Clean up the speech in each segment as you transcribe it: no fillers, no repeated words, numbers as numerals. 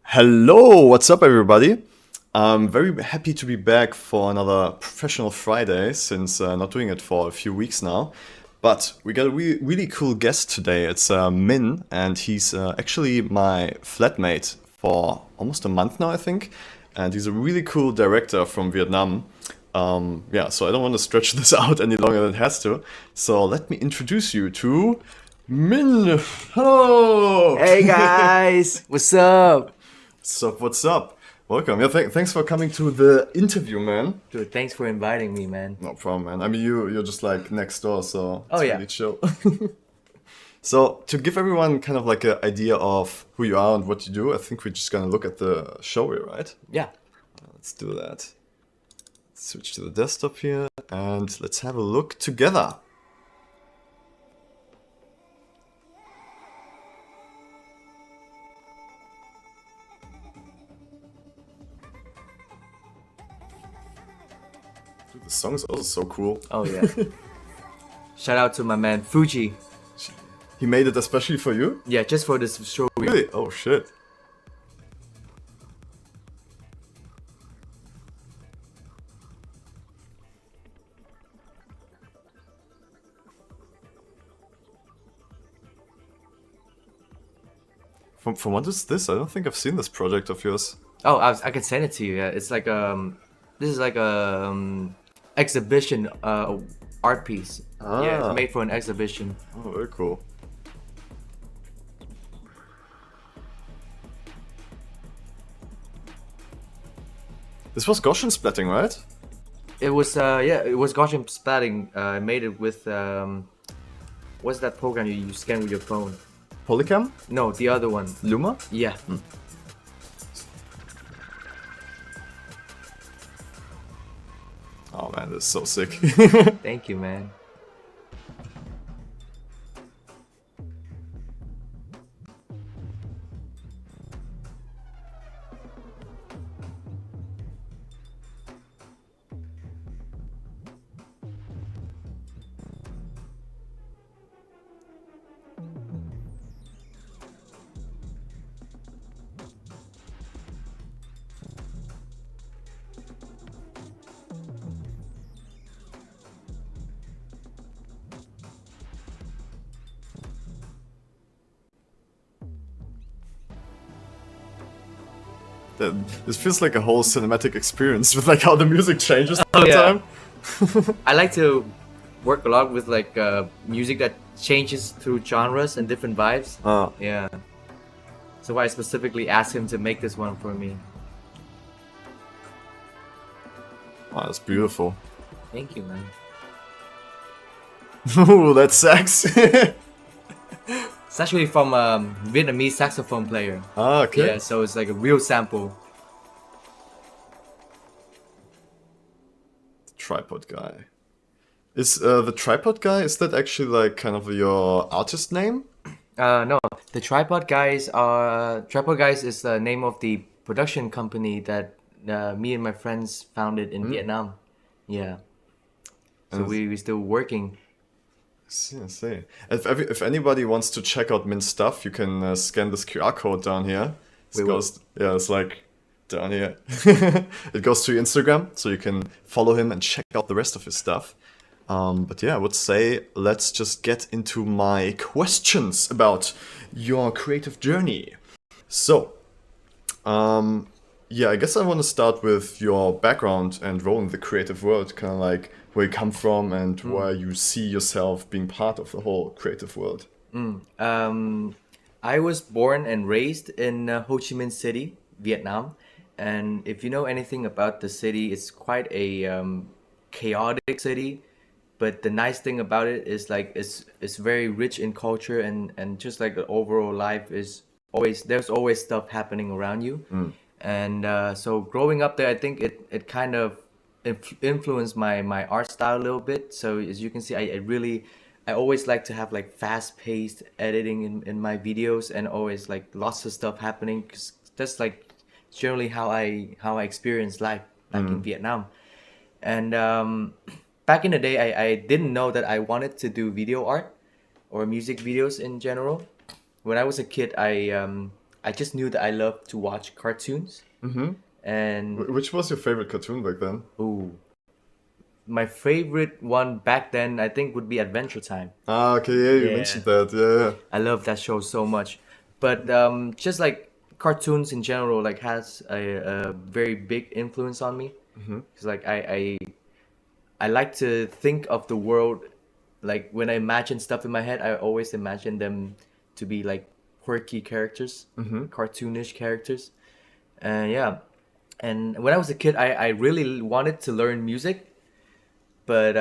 Hello, what's up, everybody? I'm very happy to be back for another Professional Friday since not doing it for a few weeks now. But we got a really cool guest today. It's Minh, and he's actually my flatmate for almost a month now, I think. And he's a really cool director from Vietnam. Yeah, so I don't want to stretch this out any longer than it has to. So let me introduce you to Minh. Hello! Hey guys, what's up? What's up? What's up? Welcome. Yeah, thanks for coming to the interview, man. Dude, thanks for inviting me, man. No problem, man. I mean, you're just like next door, so Oh, it's yeah. really chill. So to give everyone kind of like an idea of who you are and what you do, I think we're just gonna look at the show here, right? Yeah. Let's do that. Switch to the desktop here, and let's have a look together. Dude, the song is also so cool. Oh yeah. Shout out to my man Fuji. He made it especially for you? Yeah, just for this show. Really? Oh shit. From what is this? I don't think I've seen this project of yours. Oh, I can send it to you. Yeah, it's like this is like a exhibition art piece. Yeah, Ah. it's made for an exhibition. Oh, very cool. This was Gaussian splatting, right? It was it was Gaussian splatting. I made it with what's that program you scan with your phone? Polycam? No, the other one. Luma? Yeah. Oh man, this is so sick. Thank you, man. This feels like a whole cinematic experience with like how the music changes all Oh, the yeah. time. I like to work a lot with like music that changes through genres and different vibes. Ah, Yeah. So I specifically asked him to make this one for me. wow, that's beautiful. Thank you, man. Ooh, that sax. It's actually from a Vietnamese saxophone player. Ah, okay. Yeah, so it's like a real sample. Tripod guy. Is the tripod guy, is that actually like kind of your artist name? No, the Tripod Guys is the name of the production company that me and my friends founded in Vietnam. Yeah. So And- we're still working. I see. If anybody wants to check out Mint's stuff, you can scan this QR code down here. We will. Yeah, it's like down here. It goes to Instagram, so you can follow him and check out the rest of his stuff. But yeah, I would say let's just get into my questions about your creative journey. So, yeah, I guess I want to start with your background and role in the creative world, kind of like where you come from and where you see yourself being part of the whole creative world. I was born and raised in Ho Chi Minh City, Vietnam. And if you know anything about the city, it's quite a chaotic city. But the nice thing about it is like it's very rich in culture and just like the overall life is there's always stuff happening around you. And so growing up there, I think it kind of influenced my art style a little bit. So as you can see, I always like to have like fast paced editing in my videos and always like lots of stuff happening because that's like generally how I experience life back in Vietnam. And back in the day, I didn't know that I wanted to do video art or music videos in general. When I was a kid, I just knew that I loved to watch cartoons. And Which was your favorite cartoon back then? ooh, my favorite one back then I think would be Adventure Time. Ah, okay, yeah, you Yeah. mentioned that. Yeah, I love that show so much. But just like cartoons in general, like has a very big influence on me. Because like I like to think of the world, like when I imagine stuff in my head, I always imagine them to be like quirky characters, cartoonish characters. And yeah, and when I was a kid, I really wanted to learn music, but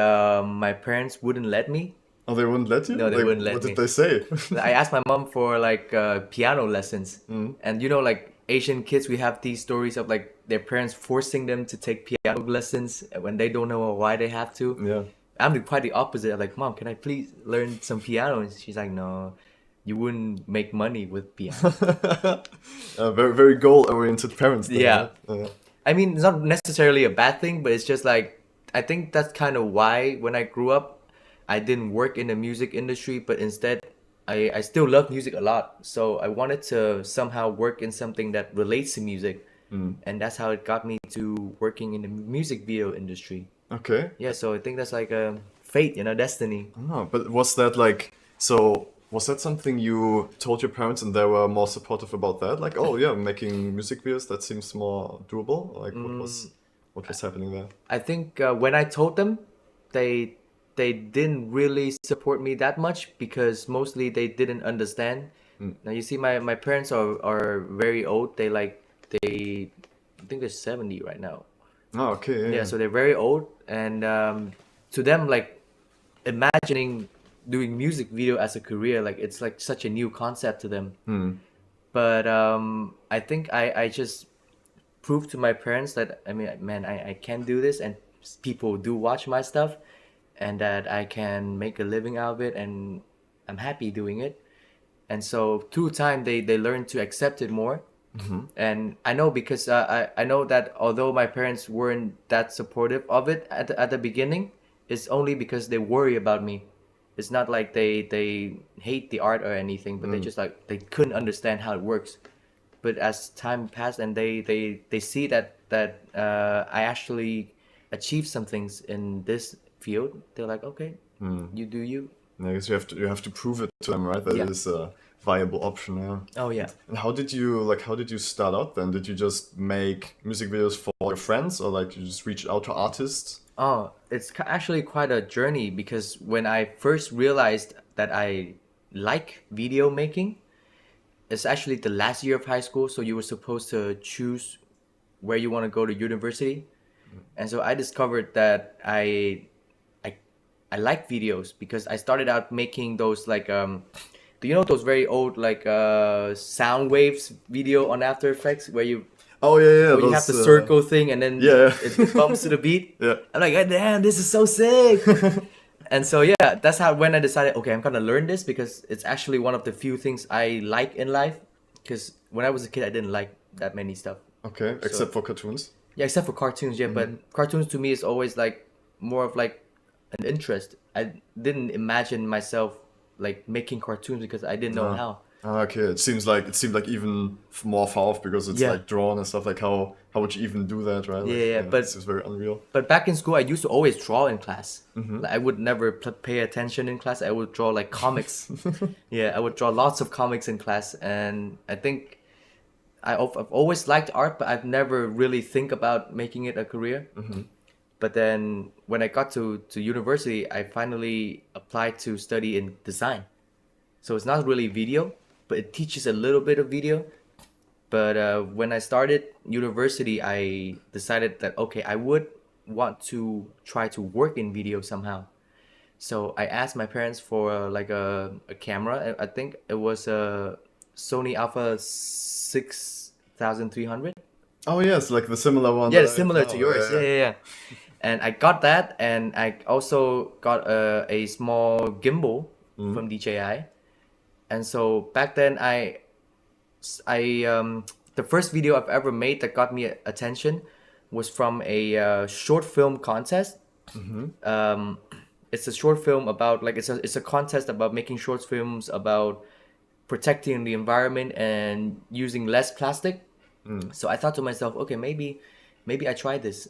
my parents wouldn't let me. Oh, they wouldn't let you? No, they Like, wouldn't what let did me. they say? I asked my mom for like piano lessons, and you know, like Asian kids, we have these stories of like their parents forcing them to take piano lessons when they don't know why they have to. Yeah. I'm quite the opposite. I'm like, Mom, can I please learn some piano? And she's like, No, you wouldn't make money with piano. Very, very goal-oriented parents then, Yeah. right? Yeah. I mean, it's not necessarily a bad thing, but it's just like I think that's kind of why when I grew up, I didn't work in the music industry, but instead I still love music a lot. So I wanted to somehow work in something that relates to music. And that's how it got me to working in the music video industry. Okay. Yeah, so I think that's like a fate, destiny. Oh, but was that like, so was that something you told your parents and they were more supportive about that? Like, oh yeah, making music videos, that seems more doable. Like, what was happening there? I think when I told them, they they didn't really support me that much because mostly they didn't understand. Now you see, my parents are very old. They I think they're 70 right now. Oh, okay, yeah, Yeah, yeah. so they're very old, and to them, like imagining doing music video as a career, like it's like such a new concept to them. But I think I just prove to my parents that I mean, man, I can do this, and people do watch my stuff, and that I can make a living out of it, and I'm happy doing it. And so through time, they learn to accept it more. And I know because I know that although my parents weren't that supportive of it at the beginning, it's only because they worry about me. It's not like they hate the art or anything, but they just like they couldn't understand how it works. But as time passed and they see that I actually achieved some things in this field, they're like, okay, you do you. I guess you have to prove it to them, right? That Yeah. it is a viable option, yeah. Oh yeah. And how did you start out then? Did you just make music videos for your friends or like you just reached out to artists? Oh, it's actually quite a journey because when I first realized that I like video making, it's actually the last year of high school. So you were supposed to choose where you want to go to university. And so I discovered that I I like videos because I started out making those like do you know those very old like sound waves video on After Effects where Oh yeah, yeah, you have those the circle thing and then yeah. it bumps to the beat. Yeah. I'm like, "God damn, this is so sick." And so yeah, that's how when I decided, okay, I'm gonna learn this because it's actually one of the few things I like in life. Because when I was a kid, I didn't like that many stuff. Okay, So except for cartoons. yeah, except for cartoons, yeah. But cartoons to me is always like more of like an interest. I didn't imagine myself like making cartoons because I didn't know how. Okay, it seemed like even more far off because it's Yeah. like drawn and stuff. Like how would you even do that, right? Like, Yeah, but it's just very unreal. But back in school, I used to always draw in class. Like, I would never pay attention in class. I would draw like comics. Yeah, I would draw lots of comics in class, and I think I've always liked art, but I've never really think about making it a career. But then when I got to university, I finally applied to study in design. So it's not really video, but it teaches a little bit of video. But when I started university, I decided that okay, I would want to try to work in video somehow. So I asked my parents for like a camera. I think it was a Sony Alpha 6300. Oh yes, like the similar one. Yeah, that I it's have similar to now. yours. Yeah, yeah, yeah. And I got that, and I also got a small gimbal from DJI. And so back then, the first video I've ever made that got me attention was from a short film contest. It's a short film about like it's a contest about making short films about protecting the environment and using less plastic. So I thought to myself, okay, maybe I try this.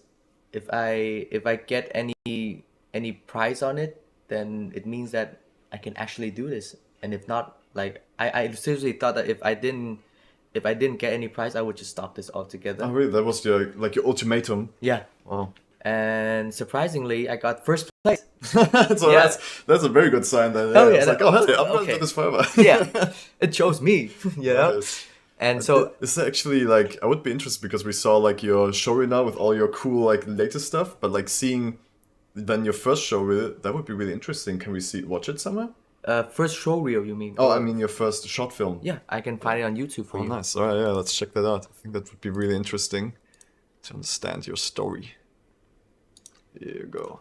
If I get any prize on it, then it means that I can actually do this. And if not, like I seriously thought that if I didn't get any prize, I would just stop this Oh, altogether. really? That was your your ultimatum. Yeah. Wow. And surprisingly, I got first place. So Yeah. that's a very good sign then. Oh Yeah, yeah. it's like, oh hell yeah, I'm gonna Okay. do this forever. Yeah. It chose me, you know? Nice. And so It's actually like I would be interested because we saw like your show right now with all your cool like latest stuff, but like seeing then your first show with it, that would be really interesting. Can we watch it somewhere? first show reel, you mean? Oh, I Or- mean your first short film. yeah, I can find it on YouTube for Oh, you. nice. All right, yeah, let's check that out. I think that would be really interesting to understand your story. Here you go.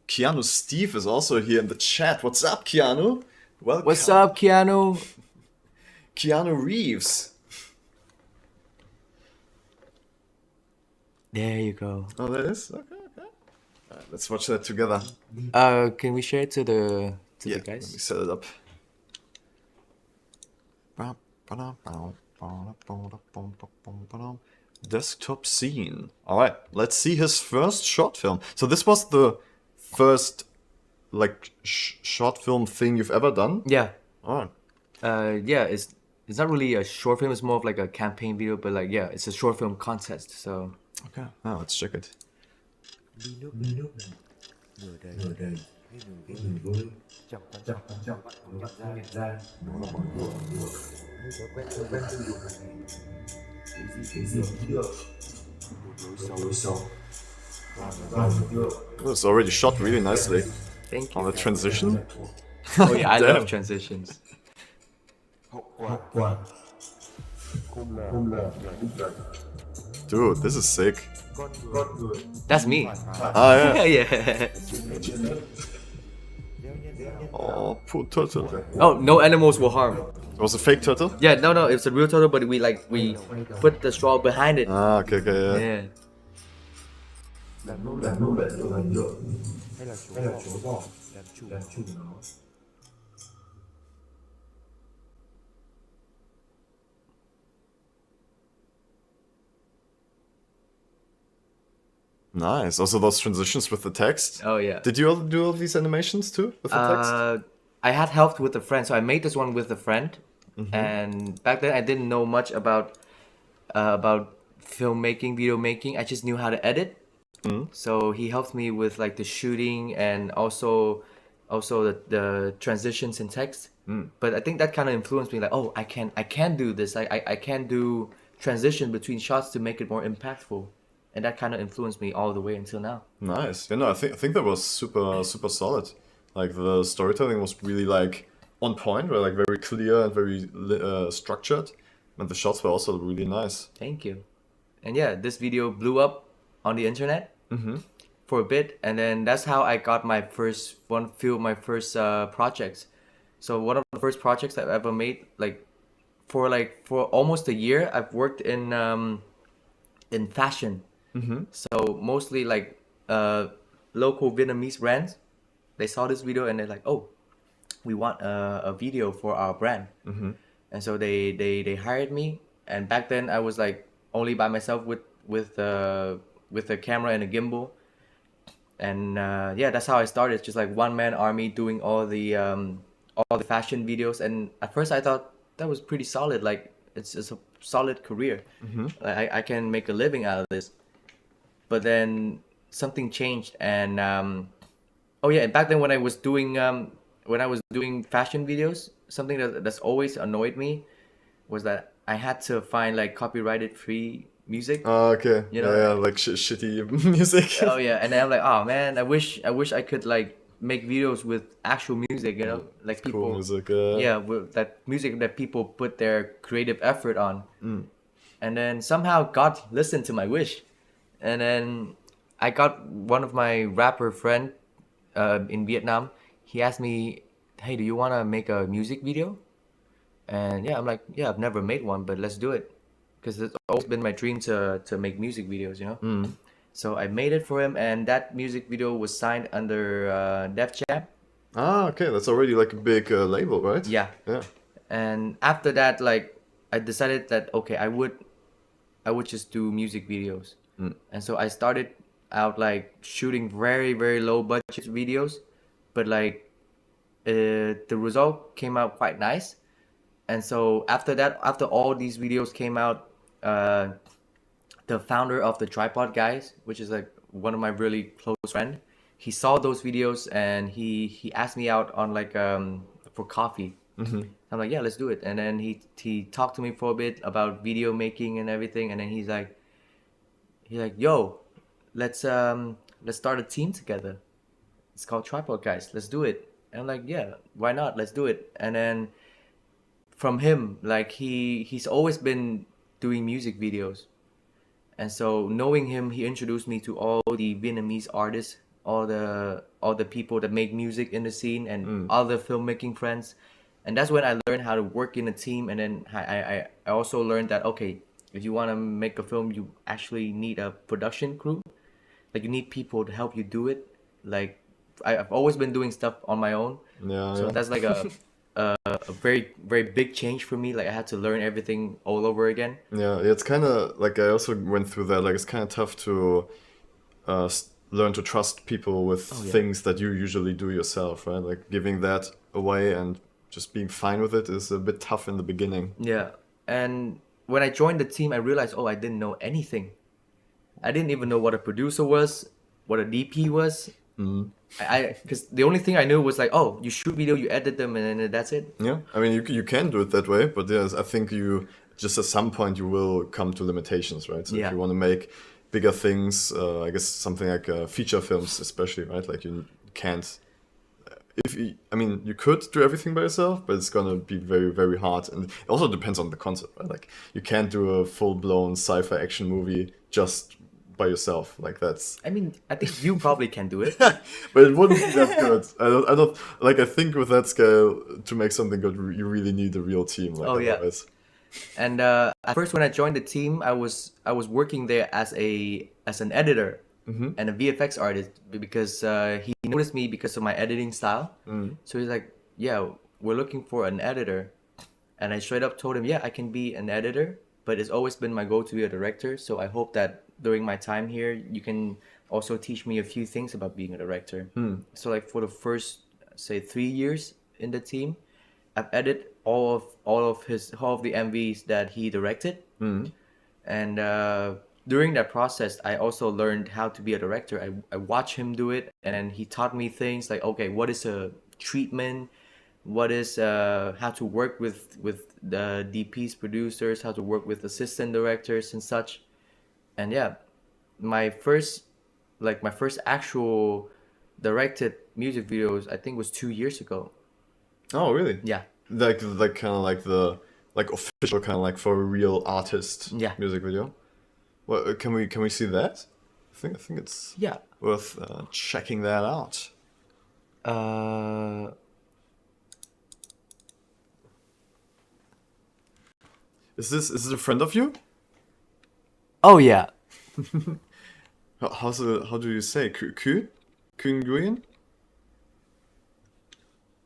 Keanu Steve is also here in the chat. What's up, Keanu? Welcome. What's up, Keanu? Keanu Reeves. There you go. Oh, that is? Okay, okay. All right, let's watch that together. Can we share it to the Yeah, guys? let me set it up. Desktop scene. All right, let's see his first short film. So this was the first like short film thing you've ever done? Yeah. All right. Yeah, it's not really a short film, it's more of like a campaign video, but like yeah, it's a short film contest. So Okay. Now let's check it. Oh, it's already shot really nicely. thank On you. the transition. Oh yeah, I Damn. love transitions. Dude, this is sick. That's me. Ah, yeah. Yeah. Oh, poor turtle. Oh, no animals were harmed. It was a fake turtle? Yeah, no, it's a real turtle, but we put the straw behind it. Ah, okay, okay, yeah. Yeah. Nice. Also those transitions with the text. Oh yeah. Did you do all these animations too with the text? I had helped with a friend, so I made this one with a friend. And back then I didn't know much about filmmaking, video making. I just knew how to edit. So he helped me with like the shooting and also the transitions in text. But I think that kind of influenced me. Like, oh, I can do this. I can do transition between shots to make it more impactful. And that kind of influenced me all the way until now. Nice. Yeah, no, I think that was super solid. Like the storytelling was really like on point, right? Like very clear and very structured, and the shots were also really nice. Thank you. And yeah, this video blew up on the internet for a bit, and then that's how I got my first few of my first projects. So one of the first projects I've ever made, for almost a year, I've worked in fashion. So mostly like local Vietnamese brands, they saw this video and they're like, oh, we want a video for our brand. And so they hired me. And back then I was like only by myself with a camera and a gimbal. And yeah, that's how I started. Just like one man army doing all the fashion videos. And at first I thought that was pretty solid. Like it's a solid career. Like, I can make a living out of this. But then something changed, and oh yeah, and back then when I was doing fashion videos, something that's always annoyed me was that I had to find like copyrighted free music. Oh, okay. You know, yeah, like shitty music. Oh yeah, and then I'm like, oh man, I wish I could like make videos with actual music, you know, like people. Cool music. Yeah, with that music that people put their creative effort on. And then somehow God listened to my wish. And then I got one of my rapper friend in Vietnam. He asked me, hey, do you want to make a music video? And yeah, I'm like, yeah, I've never made one, but let's do it. Because it's always been my dream to make music videos, you know? So I made it for him, and that music video was signed under Def Jam. Ah, okay, that's already like a big label, right? Yeah. Yeah. And after that, like I decided that okay, I would just do music videos. Mm. And so I started out like shooting very, very low budget videos, but like the result came out quite nice. And so after that, after all these videos came out, the founder of the Tripod Guys, which is like one of my really close friend, he saw those videos and he asked me out on like for coffee. I'm like, yeah, let's do it. And then he talked to me for a bit about video making and everything, and then he's like, yo, let's start a team together. It's called Tripod Guys. Let's do it. And I'm like, yeah, why not? Let's do it. And then from him, like he's always been doing music videos. And so knowing him, he introduced me to all the Vietnamese artists, all the people that make music in the scene, and Mm. other filmmaking friends. And that's when I learned how to work in a team. And then I also learned that okay, if you want to make a film, you actually need a production crew. Like you need people to help you do it. Like I've always been doing stuff on my own, Yeah, so yeah. that's like a very very big change for me. Like I had to learn everything all over again. Yeah, it's kind of like I also went through that. Like it's kind of tough to learn to trust people with Oh yeah. things that you usually do yourself, right? Like giving that away and just being fine with it is a bit tough in the beginning. Yeah. And when I joined the team, I realized, oh, I didn't know anything. I didn't even know what a producer was, what a DP was. Mm. Because the only thing I knew was like, oh, you shoot video, you edit them, and then that's it. Yeah, I mean you can do it that way, but yes, I think you just at some point you will come to limitations, right? So if Yeah. you want to make bigger things, I guess something like feature films, especially, right? Like you can't. If you, I mean, you could do everything by yourself, but it's gonna be very, very hard, and it also depends on the concept, right? Like you can't do a full-blown sci-fi action movie just by yourself. Like that's, I mean, I think you probably can do it. but it wouldn't be that good. I don't like. I think with that scale, to make something good, you really need a real team. Like Oh yeah. otherwise, And at first, when I joined the team, I was working there as an editor mm-hmm. and a VFX artist because he noticed me because of my editing style. Mm. So he's like, "Yeah, we're looking for an editor," and I straight up told him, "Yeah, I can be an editor, but it's always been my goal to be a director. So I hope that during my time here, you can also teach me a few things about being a director." So like for the first say 3 years in the team, I've edited all of the MVs that he directed, Mm. and during that process, I also learned how to be a director. I watched him do it, and then he taught me things like, okay, what is a treatment, what is how to work with the DPs, producers, how to work with assistant directors and such. And yeah, my first my first actual directed music videos I think was 2 years ago. Oh, really? Yeah, Like kind of like the like official kind of like for a real artist yeah, music video. Well, can we see that? I think it's yeah. worth checking that out. Uh, Is this a friend of you? oh yeah. How do you say Kuan Nguyen?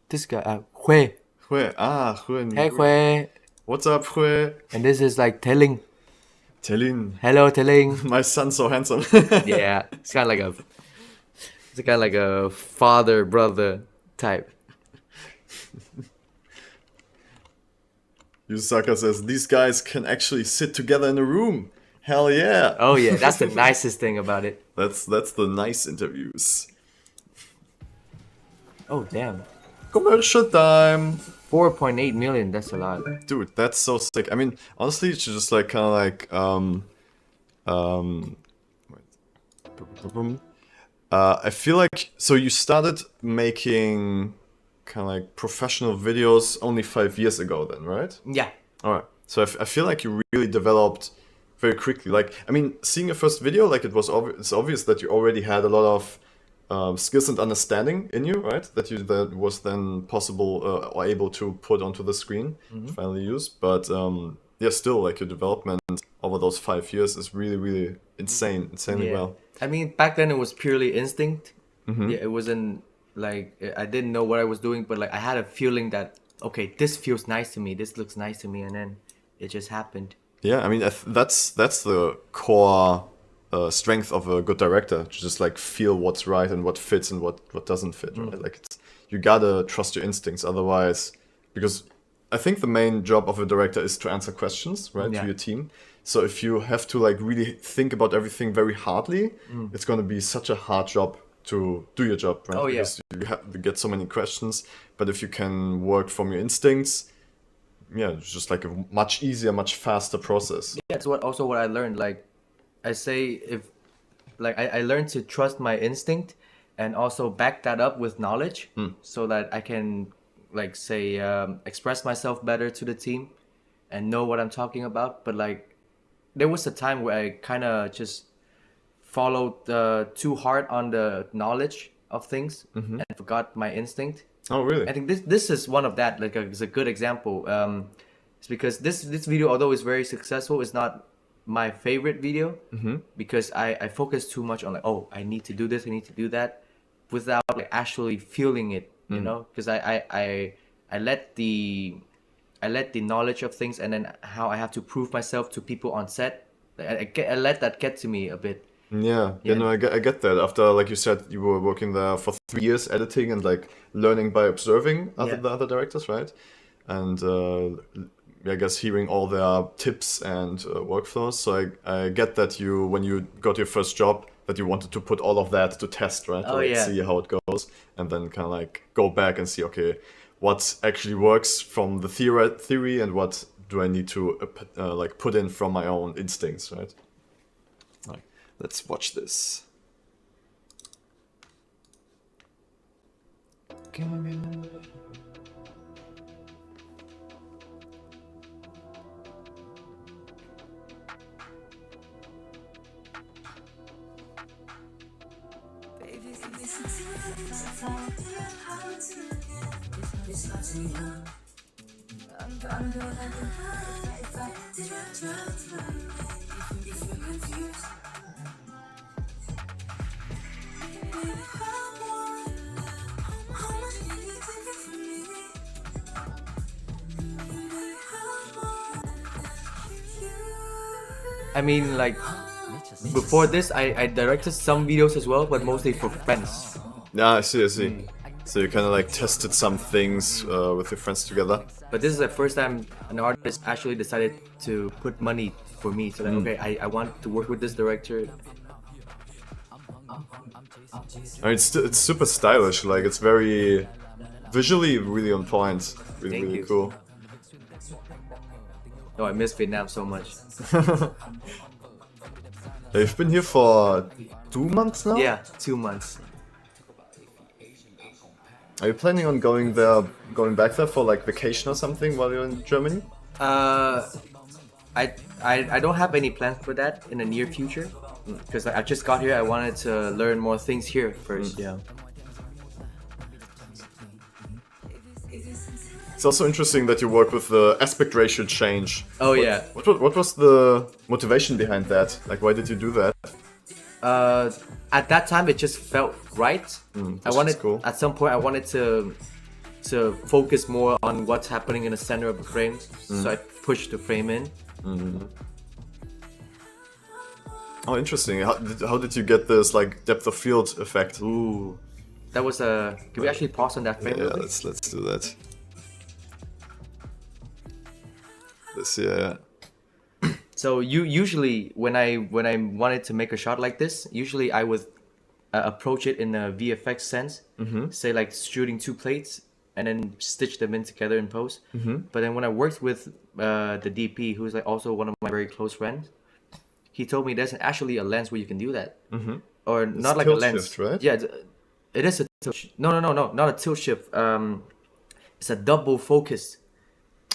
This guy, Hui. Kuan Hey, Nguyen. Hui. What's up, Hui? And this is like telling. Telin. Hello, telling. My son's so handsome. Yeah, it's kind of like a father brother type. Yusaka says these guys can actually sit together in a room. Hell yeah. Oh yeah, that's the nicest thing about it. That's the nice interviews. Oh damn, Commercial time. 4.8 million. That's a lot. Dude, that's so sick. I mean, honestly, it's just like kind of like um wait. I feel like so you started making kind of like professional videos only 5 years ago, then, right? Yeah, All right. So I feel like you really developed very quickly. Like, I mean, seeing your first video, like it was it's obvious that you already had a lot of skills and understanding in you, right? That was then possible or able to put onto the screen, finally use. But yeah, still, like your development over those 5 years is really, really insanely yeah. well. I mean, back then it was purely instinct. Yeah, it wasn't. Like I didn't know what I was doing, but like I had a feeling that okay, this feels nice to me, this looks nice to me, and then it just happened. Yeah, I mean that's the core strength of a good director, to just like feel what's right and what fits and what doesn't fit, right? Like you gotta trust your instincts, otherwise, because I think the main job of a director is to answer questions, right, to Yeah. your team. So if you have to like really think about everything very hardly, it's gonna be such a hard job to do your job, right? Oh, yeah. Because you get so many questions. But if you can work from your instincts, yeah, it's just like a much easier, much faster process. Yeah, it's what I learned. Like I say, if like I learned to trust my instinct and also back that up with knowledge, so that I can like say express myself better to the team and know what I'm talking about. But like there was a time where I kind of just followed too hard on the knowledge of things and forgot my instinct. Oh, really? I think this is one of that. Like it's a good example. It's because this video, although it's very successful, is not my favorite video because I focus too much on like, oh, I need to do this, I need to do that, without like actually feeling it. You know, because I let the knowledge of things and then how I have to prove myself to people on set. I let that get to me a bit. Yeah, Yeah. no, I get that. After, like you said, you were working there for 3 years editing and like learning by observing Yeah. the other directors, right? And I guess hearing all their tips and workflows. So I get that you, when you got your first job, that you wanted to put all of that to test, right? To Oh, like yeah. see how it goes, and then kind of like go back and see, okay, what actually works from the theory and what do I need to like put in from my own instincts, right? Like, let's watch this. I mean, like before this, I directed some videos as well, but mostly for friends. Yeah, I see, I see. So you kind of like tested some things with your friends together. But this is the first time an artist actually decided to put money for me. So like, okay, I want to work with this director. I mean, it's super stylish. Like, it's very visually really on point. Really, Thank really you. cool. Oh, I miss Vietnam so much. You've been here for 2 months now? Yeah, 2 months. Are you planning on going back there for like vacation or something while you're in Germany? I don't have any plans for that in the near future because I just got here. I wanted to learn more things here first. Yeah. It's also interesting that you work with the aspect ratio change. Oh yeah. What was the motivation behind that? Like, why did you do that? At that time, it just felt right. I That's wanted cool. at some point I wanted to focus more on what's happening in the center of the frame. So I pushed the frame in. Oh, interesting. How did you get this like depth of field effect? Ooh, that was a. Can we actually pause on that frame? Yeah, real quick? let's do that. This, yeah. So usually when I wanted to make a shot like this, usually I would approach it in a VFX sense. Say like shooting two plates and then stitch them in together in post. But then when I worked with the DP, who's like also one of my very close friends, he told me there's actually a lens where you can do that, or not like a tilt lens. shift, right? Yeah, it is a tilt. No, not a tilt shift. It's a double focus.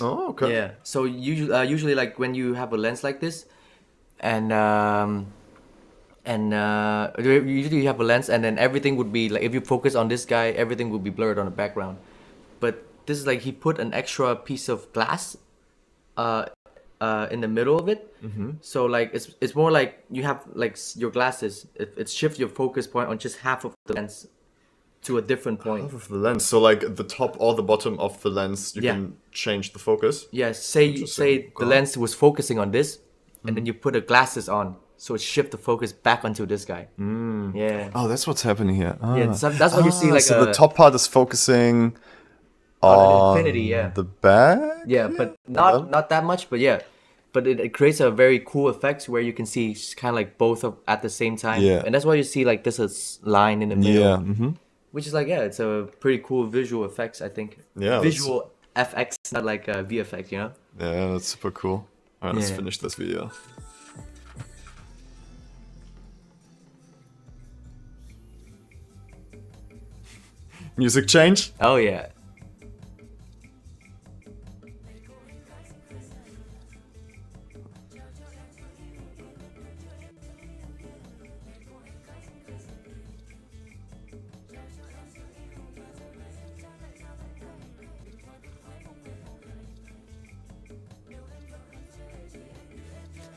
Oh, okay. Yeah. So usually like when you have a lens like this, and usually you have a lens, and then everything would be like if you focus on this guy, everything would be blurred on the background. But this is like he put an extra piece of glass, in the middle of it. So like it's more like you have like your glasses. It shifts your focus point on just half of the lens to a different point. Half of the lens. So like the top or the bottom of the lens, you can change the focus. Yeah, say the lens was focusing on this, and then you put the glasses on, so it shift the focus back onto this guy. Yeah. Oh, that's what's happening here. Yeah, that's what you see like so the top part is focusing on an on infinity, yeah. the back? Yeah, but not that much, but yeah. But it creates a very cool effect where you can see kind of like both at the same time. Yeah. And that's why you see like this is line in the middle. Yeah. Mm-hmm. Which is like, it's a pretty cool visual effects, I think. Yeah. Visual FX, not like VFX, you know? Yeah, that's super cool. Alright, let's finish this video. Music change? Oh, yeah.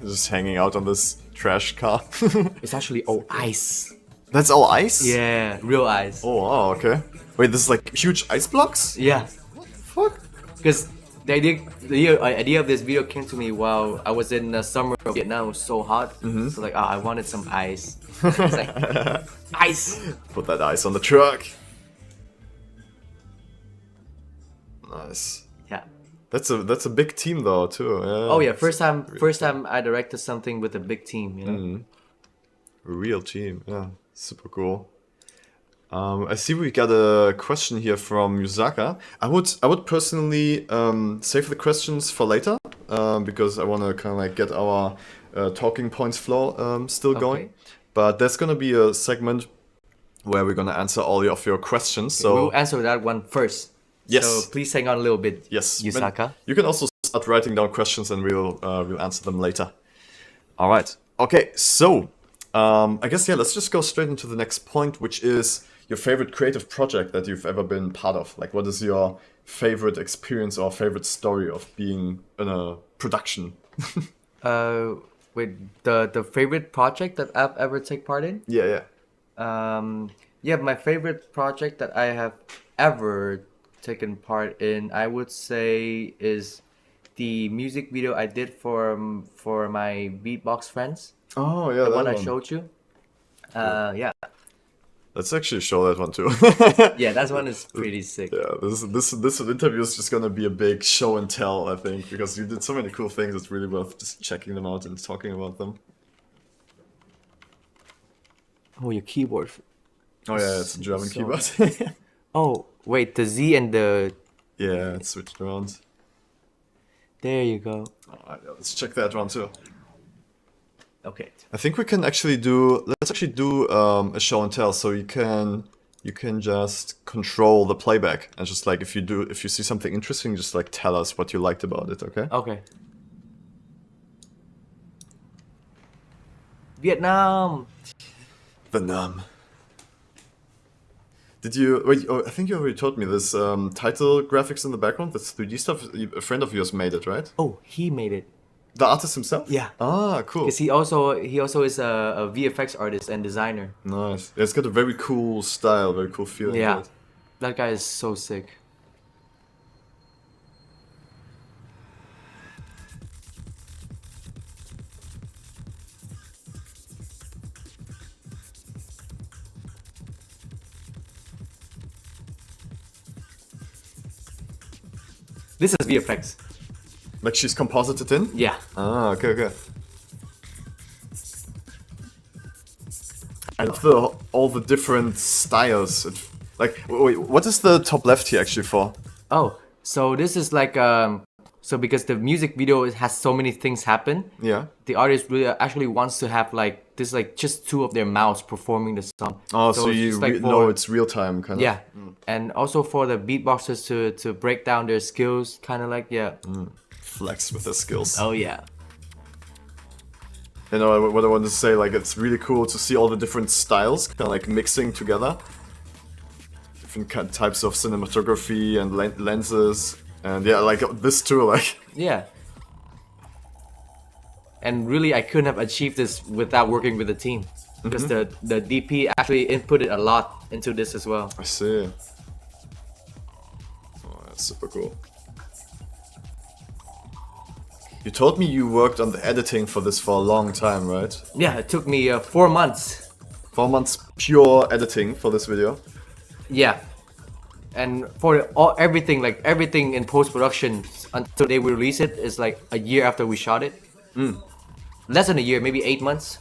Just hanging out on this trash car. It's actually all ice. That's all ice? Yeah, real ice. Oh, wow, okay. Wait, this is like huge ice blocks? Yeah. Fuck. Because the idea of this video came to me while I was in the summer of Vietnam. It was so hot. So like, I wanted some ice. It's like, ice! Put that ice on the truck. Nice. Yeah. That's a big team though too. Yeah. Oh yeah, first time I directed something with a big team, you know. A real team. Yeah. Super cool. I see we got a question here from Yusaka. I would personally save the questions for later because I want to kind of like get our talking points flow still going. But there's gonna be a segment where we're gonna answer all of your questions. So we'll answer that one first. Yes. So please hang on a little bit. Yes, Yusaka. You can also start writing down questions, and we'll answer them later. All right. Okay. So I guess let's just go straight into the next point, which is your favorite creative project that you've ever been part of. Like, what is your favorite experience or favorite story of being in a production? Wait, the favorite project that I've ever take part in? Yeah. My favorite project that I have ever taken part in, I would say, is the music video I did for my beatbox friends. Oh yeah, the one I showed you. Yeah. Let's actually show that one too. Yeah, that one is pretty sick. Yeah, this interview is just gonna be a big show and tell, I think, because you did so many cool things. It's really worth just checking them out and talking about them. Oh, your keyboard. Oh yeah, it's a German keyboard. Oh wait, the Z and the it's switched around. There you go. Alright, let's check that one too. Okay. I think we can actually let's actually do a show and tell, so you can just control the playback and just like if you see something interesting, just like tell us what you liked about it, okay? Okay. Vietnam. Did you wait? Oh, I think you already told me this title graphics in the background. That's 3D stuff. A friend of yours made it, right? Oh, he made it. The artist himself? Yeah. Ah, cool. Because he also is a VFX artist and designer. Nice. Yeah, it's got a very cool style, very cool feeling. Yeah, to it. that guy is so sick. This is VFX. Like she's composited in? Yeah. Ah, okay. I love all the different styles. Like, wait, what is the top left here actually for? Oh, so this is like so because the music video has so many things happen. Yeah. The artist really actually wants to have like this like just two of their mouths performing the song. Oh, so it's you just, like, know it's real time kind of. Yeah, and also for the beatboxers to break down their skills, kind of like Flex with their skills. Oh yeah. You know what I wanted to say? Like, it's really cool to see all the different styles kind of like mixing together. Different types of cinematography and lenses, and like this too, like. Yeah. And really, I couldn't have achieved this without working with a team. because the DP actually inputted a lot into this as well. I see. Oh, that's super cool. You told me you worked on the editing for this for a long time, right? Yeah, it took me 4 months. 4 months pure editing for this video. Yeah, and for everything, like everything in post production until they release it is like a year after we shot it. Less than a year, maybe 8 months.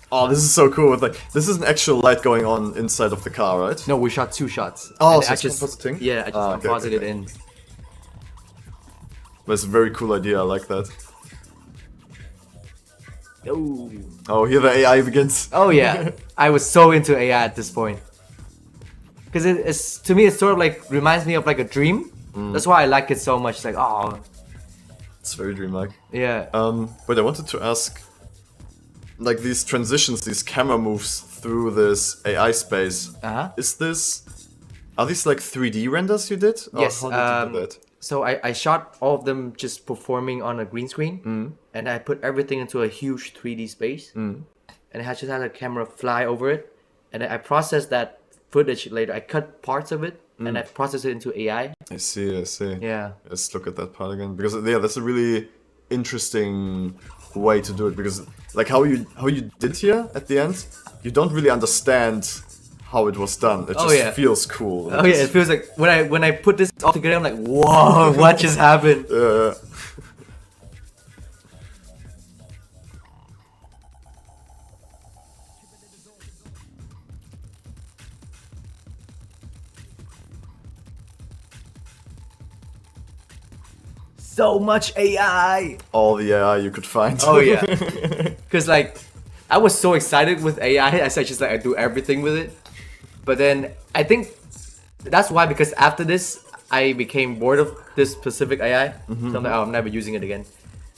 Oh, this is so cool. With like, this is an actual light going on inside of the car, right? No, we shot 2 shots. Oh, And so I it's just compositing? yeah, I just composited okay. in. That's a very cool idea. I like that. Oh. Oh, here the AI begins. Oh yeah, I was so into AI at this point. Because it's to me, it sort of like reminds me of like a dream. That's why I like it so much. It's like, oh, It's very dreamlike. yeah. But I wanted to ask, like these transitions, these camera moves through this AI space. Uh-huh. Are these like 3D renders you did? Or Yes. How did you do that? So I shot all of them just performing on a green screen, and I put everything into a huge 3D space, and I just had a camera fly over it, and I processed that footage later. I cut parts of it, and I processed it into AI. I see. Yeah. Let's look at that part again, because yeah, that's a really interesting way to do it. Because like how you did here at the end, you don't really understand how it was done. It just yeah. feels cool. Oh yeah, it feels like when I put this all together, I'm like, whoa, what just happened? So much AI. All the AI you could find. Oh yeah, because like I was so excited with AI, I said just like I do everything with it. But then I think that's why, because after this I became bored of this specific AI. So I'm like, oh, I'm never using it again.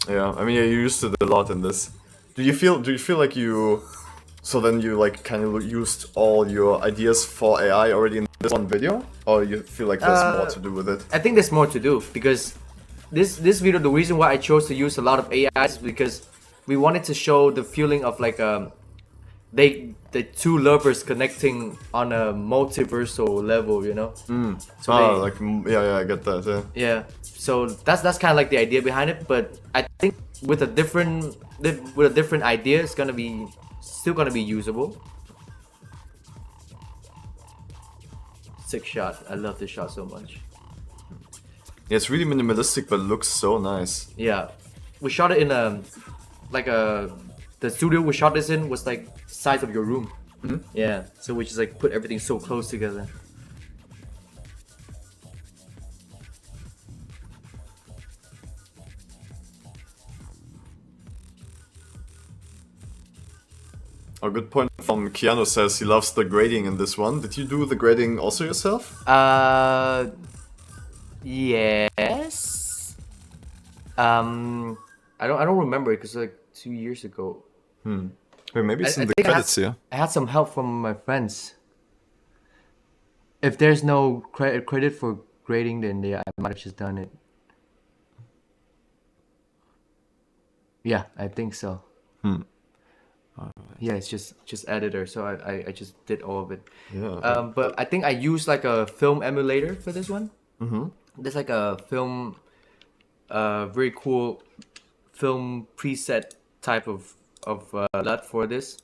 Yeah, I mean, yeah, you used it a lot in this. Do you feel like you? So then you like kind of used all your ideas for AI already in this one video, or you feel like there's more to do with it? I think there's more to do, because this video, the reason why I chose to use a lot of AI is because we wanted to show the feeling of like the two lovers connecting on a multiversal level, you know. So Yeah, I get that. Yeah. yeah, so that's kind of like the idea behind it. But I think with a different idea, it's gonna be still gonna be usable. Sick shot. I love this shot so much. Yeah, it's really minimalistic, but looks so nice. Yeah, we shot it in the studio we shot this in was like size of your room. Yeah, so we just like put everything so close together. A good point from Keanu says he loves the grading in this one. Did you do the grading also yourself? Yes. I don't remember it because like 2 years ago. Wait, maybe it's in the think credits here. I had some help from my friends. If there's no credit for grading, then yeah, I might have just done it. Yeah, I think so. Yeah, it's just editor, so I just did all of it. Yeah. But I think I used like a film emulator for this one. There's like a film, very cool film preset type of LUT for this.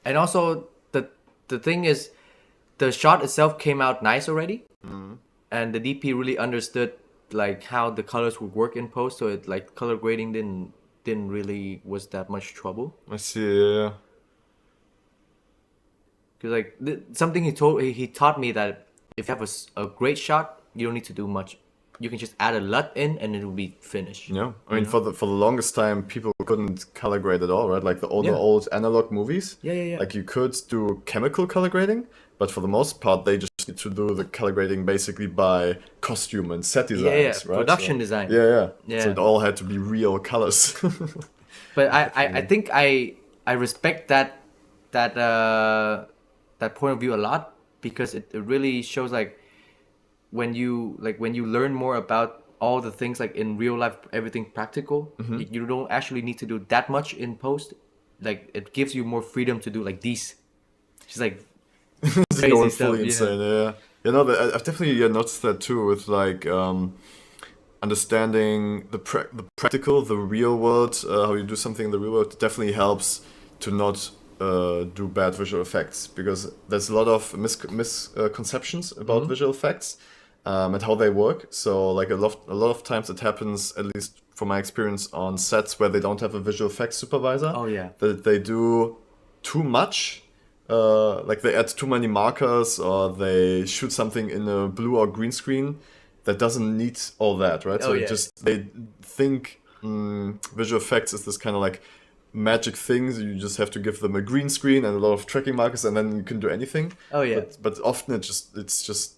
And also the thing is, the shot itself came out nice already, and the DP really understood like how the colors would work in post, so it like color grading didn't really was that much trouble. I see. Yeah. Because like something he taught me that if you have a great shot, you don't need to do much. You can just add a LUT in and it will be finished. Yeah, I mean, for the longest time, people couldn't color grade at all, right? Like the old analog movies. Yeah. Like you could do chemical color grading, but for the most part, they just need to do the color grading basically by costume and set designs, right? Production design. Yeah. Yeah. So it all had to be real colors. But I think I respect that point of view a lot, because it really shows like when you learn more about all the things like in real life, everything practical, you don't actually need to do that much in post. like it gives you more freedom to do like these, just like It's crazy going stuff, fully you know. insane. Yeah, you know, I've definitely noticed that too with like understanding the practical, the real world, how you do something in the real world definitely helps to not do bad visual effects because there's a lot of misconceptions about visual effects and how they work. So like a lot of times it happens, at least from my experience on sets where they don't have a visual effects supervisor, Oh yeah. that they do too much. Like they add too many markers or they shoot something in a blue or green screen that doesn't need all that, right? Oh So it yeah. just they think visual effects is this kind of like magic things. You just have to give them a green screen and a lot of tracking markers, and then you can do anything. Oh yeah. But often it's just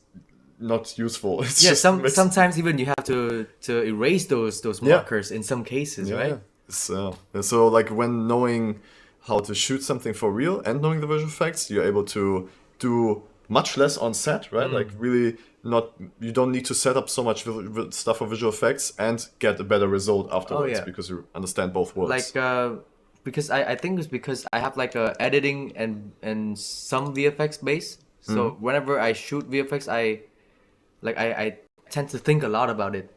not useful. It's Yeah, just makes sometimes even you have to erase those yeah. markers in some cases, Yeah, right? yeah. So like when knowing how to shoot something for real and knowing the visual effects, you're able to do much less on set, right? Like really not you don't need to set up so much stuff for visual effects and get a better result Oh afterwards yeah. because you understand both Like worlds. because I think it's because I have like a editing and some VFX base. So whenever I shoot VFX, I tend to think a lot about it.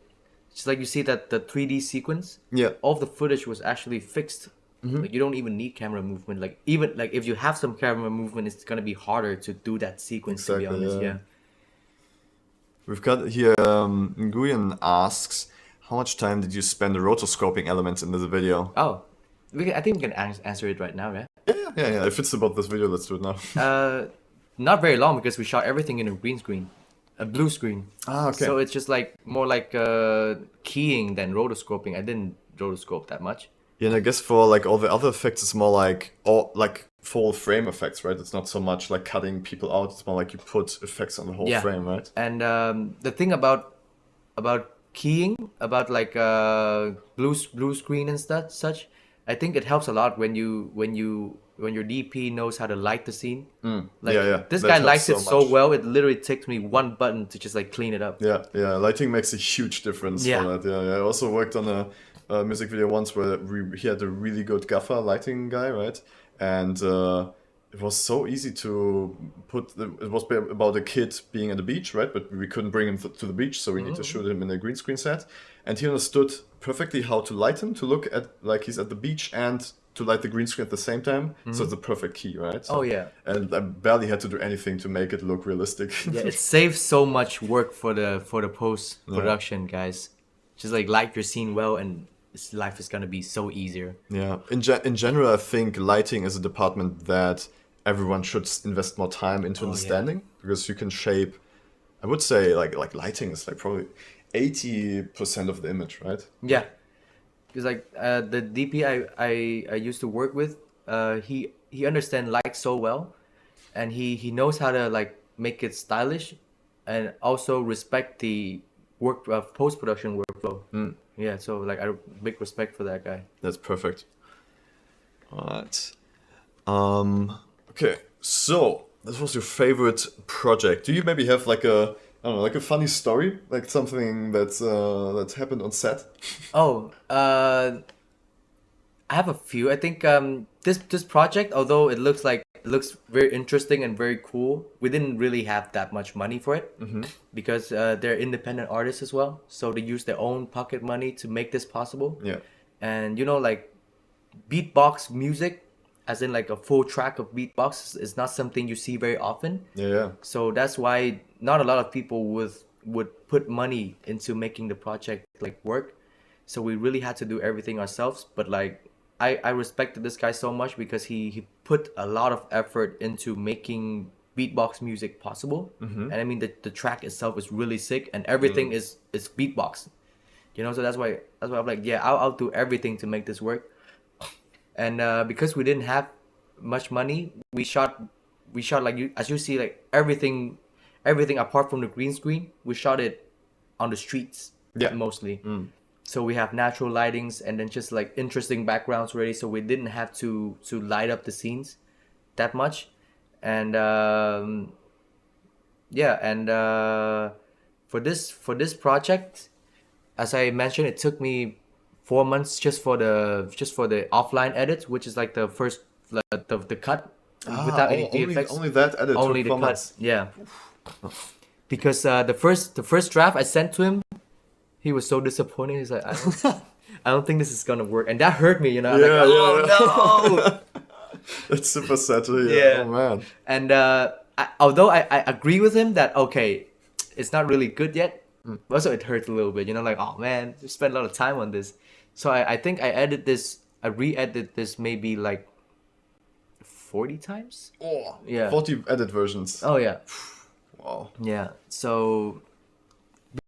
Just like you see that the 3D sequence, Yeah, all of the footage was actually fixed. Like you don't even need camera movement. Like even like if you have some camera movement, it's gonna be harder to do that sequence. To be exactly. honest, Yeah. yeah. We've got here Nguyen asks, how much time did you spend rotoscoping elements in this video? Oh, I think we can answer it right now, yeah. Yeah. If it's about this video, let's do it now. Not very long because we shot everything in a green screen, a blue screen. Ah, okay. So it's just like more like keying than rotoscoping. I didn't rotoscope that much. Yeah, and I guess for like all the other effects, it's more like all like full frame effects, right? It's not so much like cutting people out. It's more like you put effects on the whole Yeah, frame, right? and the thing about keying, about like blue screen and stuff such, I think it helps a lot when your DP knows how to light the scene. Yeah. Like this That guy helps likes it so so much. well, it literally takes me one button to just like clean it up. Yeah. Lighting makes a huge difference for Yeah. that. Yeah. I also worked on a music video once where he had a really good gaffer lighting guy, right? And it was so easy to it was about a kid being at the beach, right? But we couldn't bring him to the beach, so we need to shoot him in a green screen set. And he understood perfectly how to light him to look at like he's at the beach and to light the green screen at the same time. So it's a perfect key, right? Oh So, yeah. and I barely had to do anything to make it look realistic. Yeah, it saves so much work for the post Yeah. production guys. Just like light your scene well, and life is gonna be so easier. Yeah. In general, I think lighting is a department that everyone should invest more time into Oh yeah. understanding because you can shape. I would say like lighting is like probably 80% of the image, right? Yeah, because like the DP I used to work with, he understands light so well, and he knows how to like make it stylish, and also respect the work post production workflow. Yeah, so like I big respect for that guy. That's perfect. All right. Okay. So this was your favorite project. Do you maybe have like a I don't know, like a funny story, like something that's happened on set? Oh, I have a few. I think this project, although it looks very interesting and very cool, we didn't really have that much money for it because they're independent artists as well. So they use their own pocket money to make this possible. Yeah. And you know, like beatbox music, as in like a full track of beatbox, is not something you see very often. Yeah. So that's why not a lot of people would put money into making the project like work. So we really had to do everything ourselves. But like I respected this guy so much because he put a lot of effort into making beatbox music possible. And I mean the track itself is really sick and everything is beatbox. You know, so that's why I'm like, yeah, I'll do everything to make this work. And because we didn't have much money, we shot like you as you see like everything apart from the green screen, we shot it on the streets Yeah. mostly. So we have natural lightings and then just like interesting backgrounds already. So we didn't have to light up the scenes that much, and yeah, and for this project, as I mentioned, it took me 4 months just for the offline edits, which is like the first the cut without any VFX. Only that edit Only took the 4 cut, months. yeah. Because the first draft I sent to him, he was so disappointed. He's like, I don't think this is gonna work, and that hurt me. I'm like, oh no. It's super sad to hear. Yeah. Oh man. And although I agree with him that okay, it's not really good yet. Also, it hurts a little bit. Like, oh man, you spent a lot of time on this. So I think I re-edited this maybe like 40 times. Oh, Yeah. 40 edit versions. Oh yeah. Wow. Yeah. So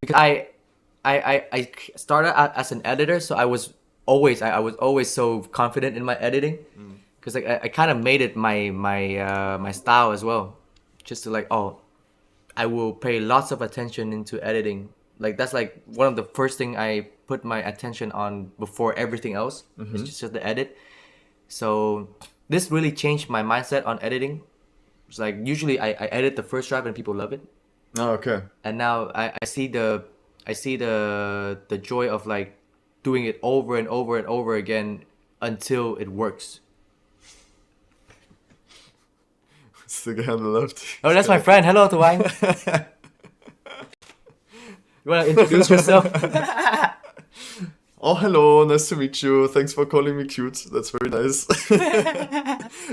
because I started out as an editor, so I was always so confident in my editing, because like I kind of made it my style as well, just to like, oh, I will pay lots of attention into editing. Like that's like one of the first thing I put my attention on before everything else. It's just the edit. So this really changed my mindset on editing. It's like usually I edit the first draft and people love it. Oh, okay. And now I see the joy of like doing it over and over and over again until it works. It's the guy on the left. Oh, that's my friend. Hello, Tuan. You wanna introduce yourself? Oh, hello, nice to meet you. Thanks for calling me cute. That's very nice.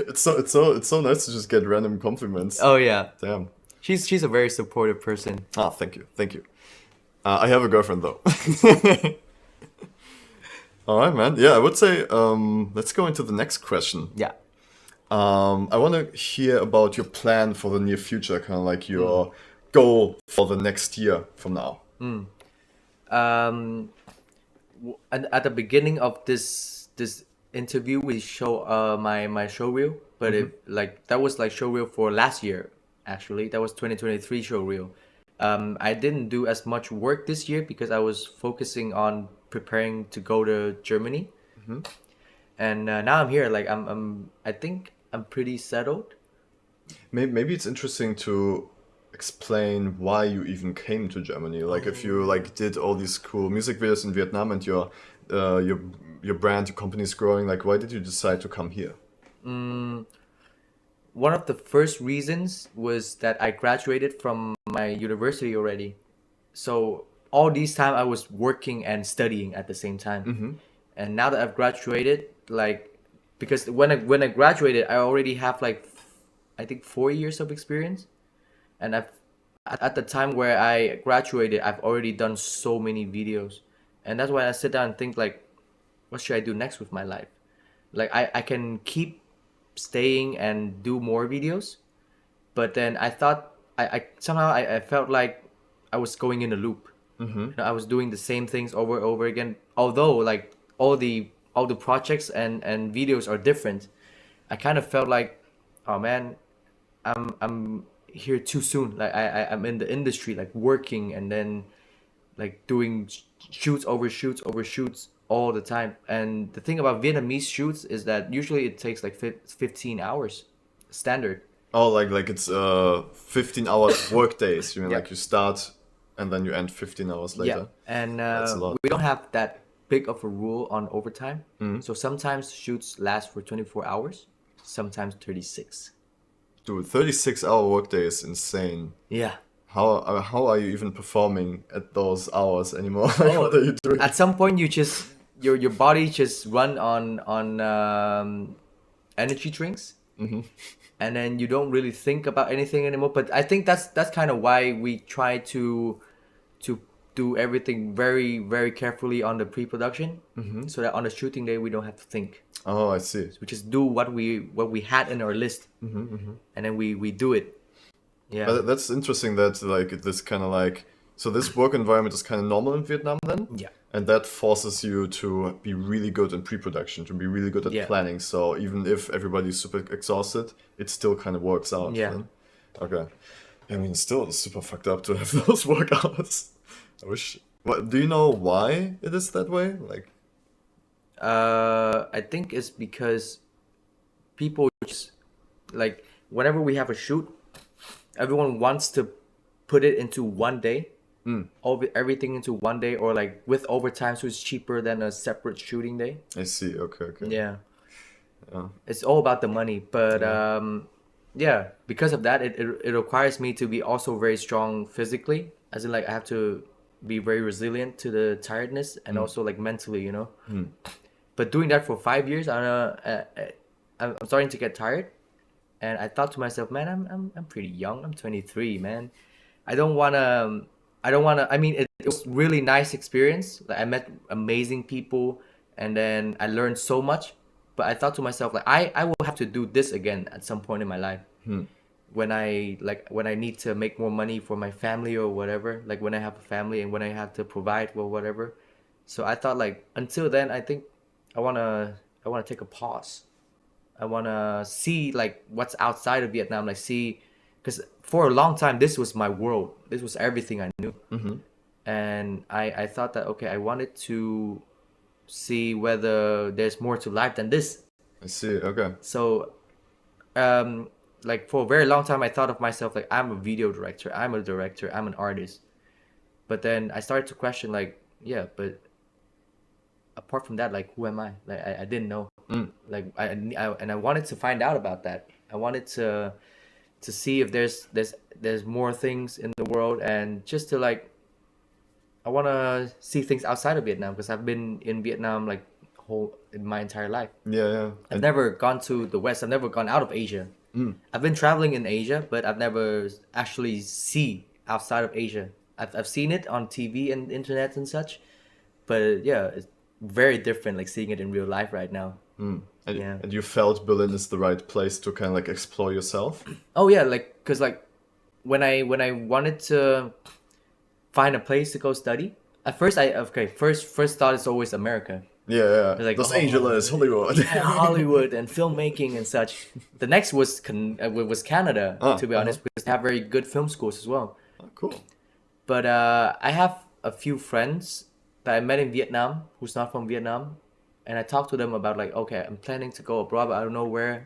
It's so nice to just get random compliments. Oh yeah, Damn. she's a very supportive person. Ah, thank you. I have a girlfriend though. All right, man. Yeah, I would say let's go into the next question. Yeah. I want to hear about your plan for the near future, kind of like your goal for the next year from now. At the beginning of this interview, we show my show reel, but that was like show reel for last year. Actually, that was 2023 show reel. I didn't do as much work this year because I was focusing on preparing to go to Germany, and now I'm here. Like I think I'm pretty settled. Maybe it's interesting to explain why you even came to Germany. Like if you like did all these cool music videos in Vietnam and your brand, your company is growing, like why did you decide to come here? One of the first reasons was that I graduated from my university already. So all this time I was working and studying at the same time. And now that I've graduated, like, because when I graduated, I already have like, I think 4 years of experience. And at the time where I graduated, I've already done so many videos. And that's why I sit down and think like, what should I do next with my life? Like I can keep staying and do more videos, but then I thought I somehow I felt like I was going in a loop. I was doing the same things over and over again, although like all the projects and videos are different. I kind of felt like, oh man, I'm here too soon. Like I'm in the industry, like working and then like doing shoots over shoots all the time. And the thing about Vietnamese shoots is that usually it takes like 15 hours standard. Oh, like it's 15 hours work days. You mean like you start and then you end 15 hours later? Yeah, and That's a lot. we don't have that big of a rule on overtime. So sometimes shoots last for 24 hours, sometimes 36. Dude, 36-hour workday is insane. Yeah. How are you even performing at those hours anymore? Like, what are you doing? At some point, you just your body just run on energy drinks, and then you don't really think about anything anymore. But I think that's kind of why we try to do everything very, very carefully on the pre-production, so that on the shooting day we don't have to think. Oh, I see. We just do what we had in our list, and then we do it. Yeah. But that's interesting that like this kind of like, so this work environment is kind of normal in Vietnam then? Yeah. And that forces you to be really good in pre-production, to be really good at planning. So even if everybody's super exhausted, it still kind of works out. Yeah. Then? Okay. I mean, still it's super fucked up to have those work hours. I wish. What, do you know why it is that way? Like, I think it's because people just, like, whenever we have a shoot, everyone wants to put it into one day. everything into one day, or like with overtime, so it's cheaper than a separate shooting day. I see. Okay. Yeah. Yeah. It's all about the money, but Yeah. yeah, because of that, it requires me to be also very strong physically, as in like I have to be very resilient to the tiredness, and also like mentally, you know. But doing that for 5 years, I'm starting to get tired, and I thought to myself, man, I'm pretty young. I'm 23, man. I don't wanna. I don't wanna. I mean, it was really nice experience. Like I met amazing people, and then I learned so much. But I thought to myself, like I will have to do this again at some point in my life. When I need to make more money for my family or whatever. Like when I have a family and when I have to provide or whatever. So I thought like until then, I think I wanna take a pause. I wanna see like what's outside of Vietnam, like see, because for a long time this was my world. This was everything I knew, and I thought that okay, I wanted to see whether there's more to life than this. I see. Okay. So, um, like for a very long time, I thought of myself like I'm a video director, I'm a director, I'm an artist. But then I started to question like, yeah, but apart from that, like who am I? Like I didn't know. Like I wanted to find out about that. I wanted to see if there's more things in the world, and just to like I want to see things outside of Vietnam, because I've been in Vietnam like whole in my entire life. Yeah. Yeah. I've never gone to the West. I've never gone out of Asia. I've been traveling in Asia, but I've never actually see outside of Asia. I've seen it on TV and internet and such, but yeah, it's very different. Like seeing it in real life right now. And, Yeah. and you felt Berlin is the right place to kind of like explore yourself? Oh yeah, like cause like when I wanted to find a place to go study, at first first thought it's always America. Yeah, yeah. It's like Los oh, Angeles, Hollywood. yeah, Hollywood and filmmaking and such. The next was was Canada, to be honest, because they have very good film schools as well. Oh, cool. But I have a few friends that I met in Vietnam who's not from Vietnam, and I talked to them about like, okay, I'm planning to go abroad, but I don't know where.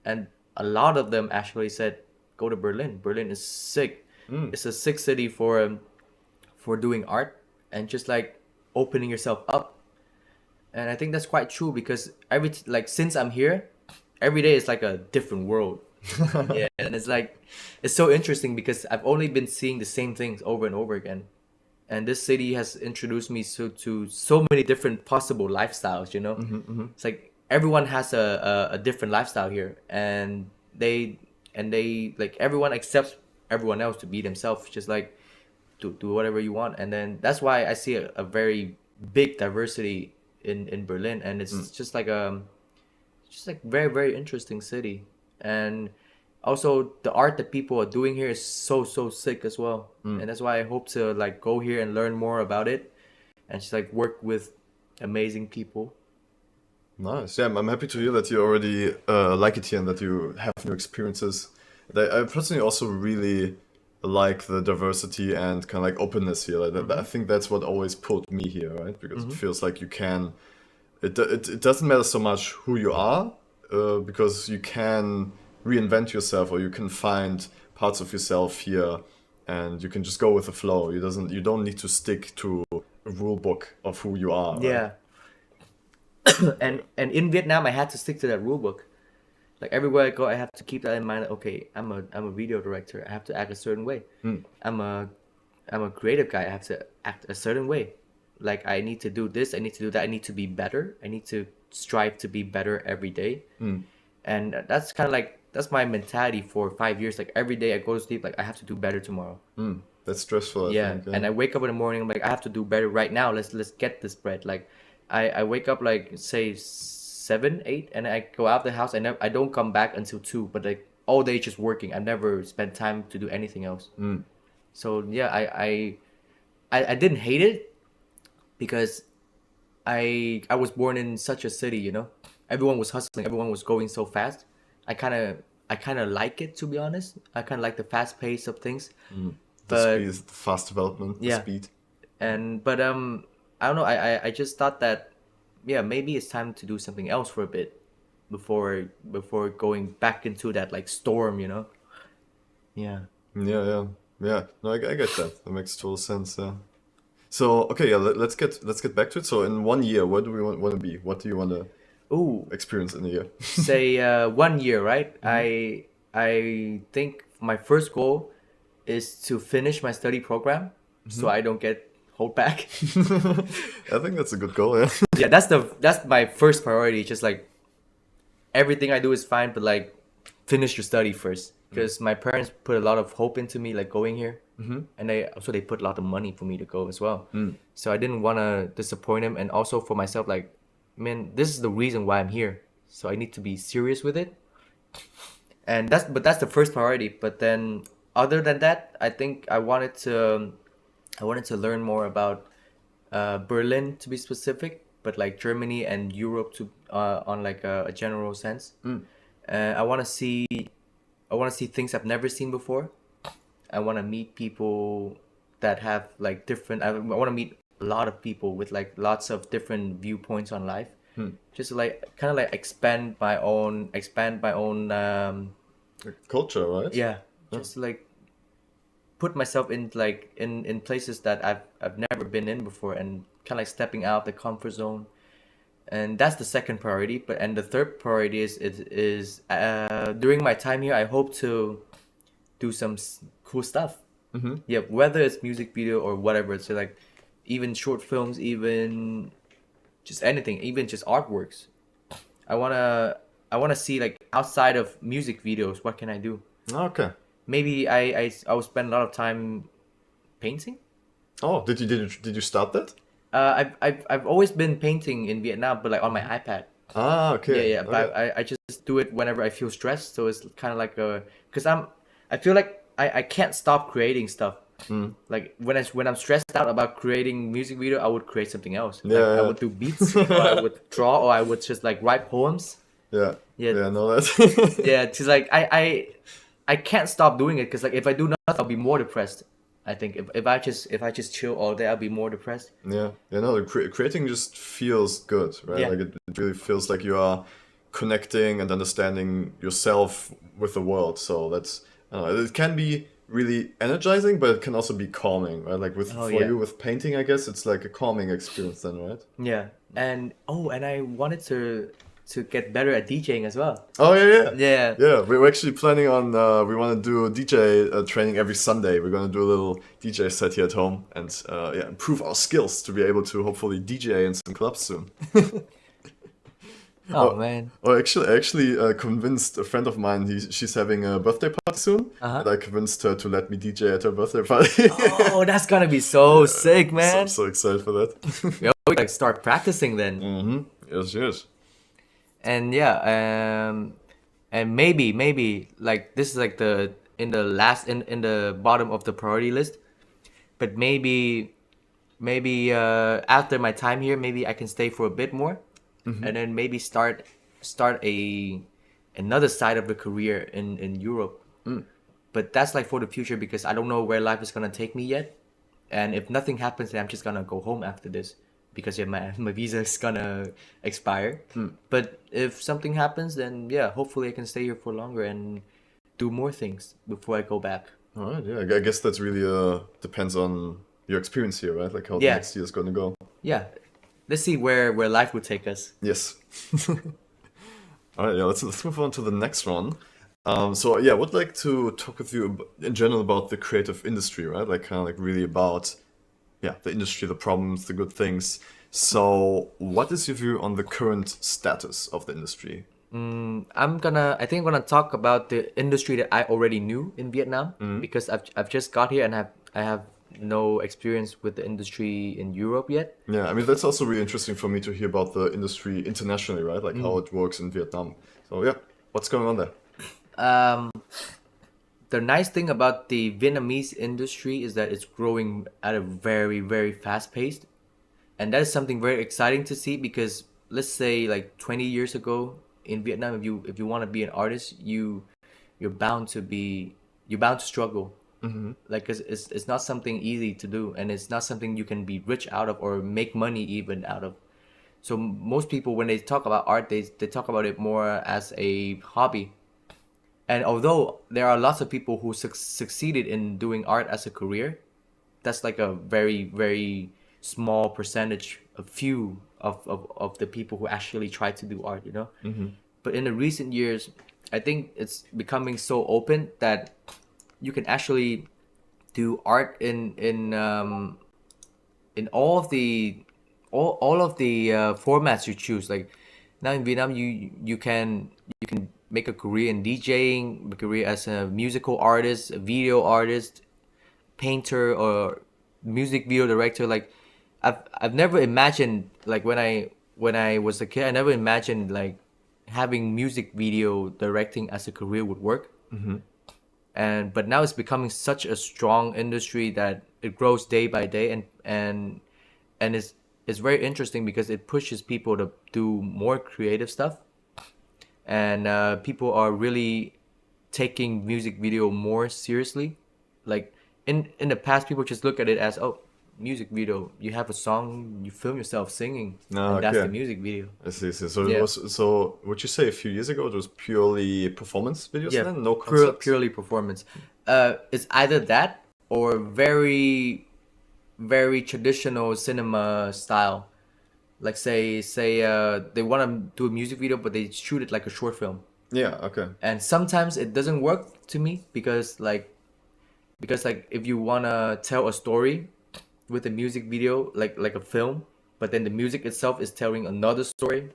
And a lot of them actually said, go to Berlin. Berlin is sick. It's a sick city for doing art and just like opening yourself up. And I think that's quite true, because like since I'm here, every day is like a different world. Yeah, and it's like it's so interesting because I've only been seeing the same things over and over again. And this city has introduced me to so many different possible lifestyles, you know? It's like everyone has a different lifestyle here, and they like everyone accepts everyone else to be themselves, just like to do whatever you want. And then that's why I see a very big diversity in Berlin, and it's just like very very interesting city. And also the art that people are doing here is so sick as well. And that's why I hope to like go here and learn more about it, and just like work with amazing people. Nice. Yeah, I'm happy to hear that you already like it here and that you have new experiences. I personally also really like the diversity and kind of like openness here. Like I think that's what always pulled me here, right? Because it feels like you can. It doesn't matter so much who you are, because you can reinvent yourself, or you can find parts of yourself here, and you can just go with the flow. You don't need to stick to a rule book of who you are, right? Yeah. And in Vietnam I had to stick to that rule book. Like everywhere I go, I have to keep that in mind. Okay, I'm a video director. I have to act a certain way. I'm a creative guy. I have to act a certain way. Like I need to do this. I need to do that. I need to be better. I need to strive to be better every day. And that's kind of like that's my mentality for 5 years. Like every day I go to sleep, like I have to do better tomorrow. That's stressful, I Yeah, think. and I wake up in the morning. I'm like, I have to do better right now. Let's get this bread. Like, I wake up like say 7, 8, and I go out the house. I don't come back until 2. But like all day just working. I never spent time to do anything else. So yeah, I didn't hate it, because I was born in such a city. You know, everyone was hustling. Everyone was going so fast. I kind of like it, to be honest. I kind of like the fast pace of things. The But speed, the fast development, the yeah, speed. but I don't know. I just thought that yeah, maybe it's time to do something else for a bit before going back into that like storm, you know. Yeah. Yeah, yeah. Yeah, no, I get that. That makes total sense. Yeah. So okay, yeah, let's get back to it. So in 1 year, what do we want to be? What do you want to Ooh, experience in a year? say 1 year, right? Hmm. I think my first goal is to finish my study program, so Hmm. I don't get hold back. I think that's a good goal. Yeah. Yeah, that's my first priority. Just like everything I do is fine, but like finish your study first. Because my parents put a lot of hope into me, like going here, Mm-hmm. and they put a lot of money for me to go as well. Mm. So I didn't want to disappoint them, and also for myself, like, man, this is the reason why I'm here. So I need to be serious with it, and that's the first priority. But then, other than that, I think I wanted to learn more about Berlin to be specific, but like Germany and Europe to on like a general sense. Mm. I want to see things I've never seen before. I want to meet people that have like different. I want to meet a lot of people with like lots of different viewpoints on life. Mm. Just to, like kind of like expand my own. Like culture, right? Yeah, Yeah. just to, like put myself in like in places that I've never been in before, and kind of like stepping out of the comfort zone. And that's the second priority. But and the third priority is during my time here, I hope to do some cool stuff. Mm-hmm. Yeah, whether it's music video or whatever. So like even short films, even just anything, even just artworks. I wanna I wanna see like outside of music videos, what can I do? Okay. Maybe I will spend a lot of time painting. Oh, did you start that? I've always been painting in Vietnam, but like on my Mm-hmm. iPad. Ah, Yeah, okay. yeah. Okay. But I just do it whenever I feel stressed. So it's kind of like a, cause I feel like I can't stop creating stuff. Mm. Like when I'm stressed out about creating music video, I would create something else. Like I Yeah, would do beats, or I yeah. would draw, or I would just like write poems. Yeah. Yeah, Yeah, no, that. yeah. Cause like I can't stop doing it. Cause like if I do nothing, I'll be more depressed. I think if I just chill all day, I'll be more depressed. Yeah, no, creating just feels good, right? Yeah. Like it really feels like you are connecting and understanding yourself with the world. So that's, I don't know, it can be really energizing, but it can also be calming, right? Like with Oh for yeah. you with painting, I guess it's like a calming experience then, right? Yeah. And and I wanted to get better at DJing as well. Oh yeah, yeah, Yeah. yeah. We're actually planning on we want to do DJ training every Sunday. We're gonna do a little DJ set here at home and yeah, improve our skills to be able to hopefully DJ in some clubs soon. Oh Oh, man. I actually convinced a friend of mine. She's having a birthday party soon, Uh-huh. and I convinced her to let me DJ at her birthday party. Oh, that's gonna be so sick, So man. so excited for that. Yeah, we like start practicing then. Mm-hmm. Yes, yes. And yeah, and maybe like this is like the in the last in the bottom of the priority list, but maybe after my time here, maybe I can stay for a bit more, Mm-hmm. and then maybe start another side of the career in Europe. Mm. But that's like for the future because I don't know where life is gonna take me yet. And if nothing happens, then I'm just gonna go home after this because yeah, my visa is gonna expire. Mm. But if something happens, then yeah, hopefully I can stay here for longer and do more things before I go back. All right. Yeah. I guess that's really depends on your experience here, right? Like how the Yeah, next year is going to go. yeah. Let's see where life will take us. Yes. All right. Yeah. Let's move on to the next one. So yeah, I would like to talk with you in general about the creative industry, right? Like kind of like really about yeah, the industry, the problems, the good things. So, what is your view on the current status of the industry? I think I'm gonna talk about the industry that I already knew in Vietnam Mm. because I've just got here and I have no experience with the industry in Europe yet. Yeah, I mean, that's also really interesting for me to hear about the industry internationally, right? Like how it works in Vietnam. So, yeah, what's going on there? Um, the nice thing about the Vietnamese industry is that it's growing at a very fast pace, and that is something very exciting to see because let's say like 20 years ago in Vietnam, if you want to be an artist, you're bound to be you're bound to struggle. Hmm. Like 'cause it's not something easy to do, and it's not something you can be rich out of or make money even out of. So most people when they talk about art, they talk about it more as a hobby. And although there are lots of people who succeeded in doing art as a career, that's like a very small percentage, a few of the people who actually try to do art, you know. But in the recent years, I think it's becoming so open that you can actually do art in all of the formats you choose. Like now in Vietnam, you can make a career in DJing, a career as a musical artist, a video artist, painter, or music video director. Like I've never imagined, like when I was a kid, I never imagined like having music video directing as a career would work. And but now it's becoming such a strong industry that it grows day by day, and it's very interesting because it pushes people to do more creative stuff, and people are really taking music video more seriously. Like in the past, people just look at it as, oh, music video, you have a song, you film yourself singing, Ah, and that's the okay. music video. I see. So it Yeah. was. So would you say a few years ago it was purely performance videos Yeah, then, no concepts? purely performance. It's either that or very traditional cinema style. Like say they want to do a music video, but they shoot it like a short film. Yeah. Okay. And sometimes it doesn't work to me because if you wanna tell a story with a music video, like a film, but then the music itself is telling another story,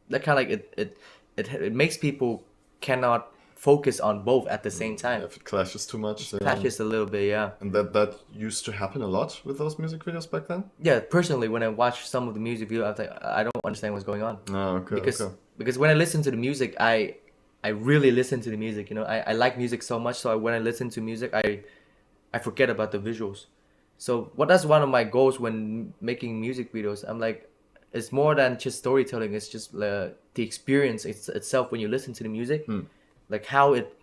that kind of like it makes people cannot focus on both at the same time. If it clashes too much, Clashes a little bit, yeah. and that used to happen a lot with those music videos back then. Yeah, personally, when I watch some of the music video, I was like, I don't understand what's going on. Ah, okay. because Okay. because when I listen to the music, I really listen to the music. You know, I like music so much, so when I listen to music, I forget about the visuals. So that's one of my goals when making music videos. I'm like, it's more than just storytelling. It's just the experience itself when you listen to the music, like how it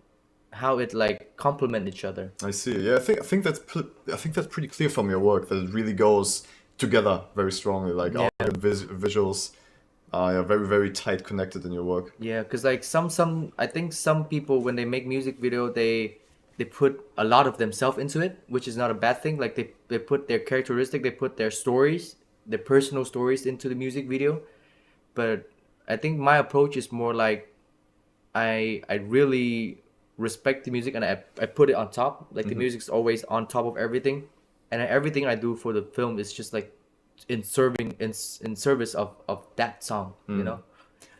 like complement each other. I see. Yeah, I think that's pretty clear from your work that it really goes together very strongly. Like Yeah. audio and visuals are very tight connected in your work. Yeah, because like some I think some people when they make music video they put a lot of themselves into it, which is not a bad thing. Like they put their characteristic, they put their stories, their personal stories into the music video. But I think my approach is more like I really respect the music and I put it on top. Like the music's always on top of everything, and everything I do for the film is just like in service of that song. You know.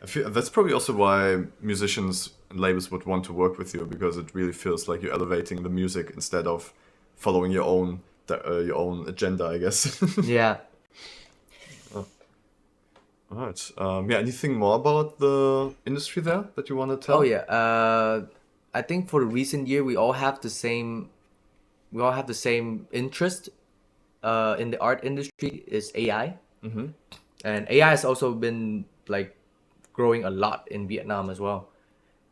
I feel that's probably also why musicians and labels would want to work with you because it really feels like you're elevating the music instead of following your own agenda, I guess. Yeah. All right. Yeah. Anything more about the industry there that you want to tell? Oh yeah. I think for the recent year we all have the same interest in the art industry is AI. And AI has also been like growing a lot in Vietnam as well.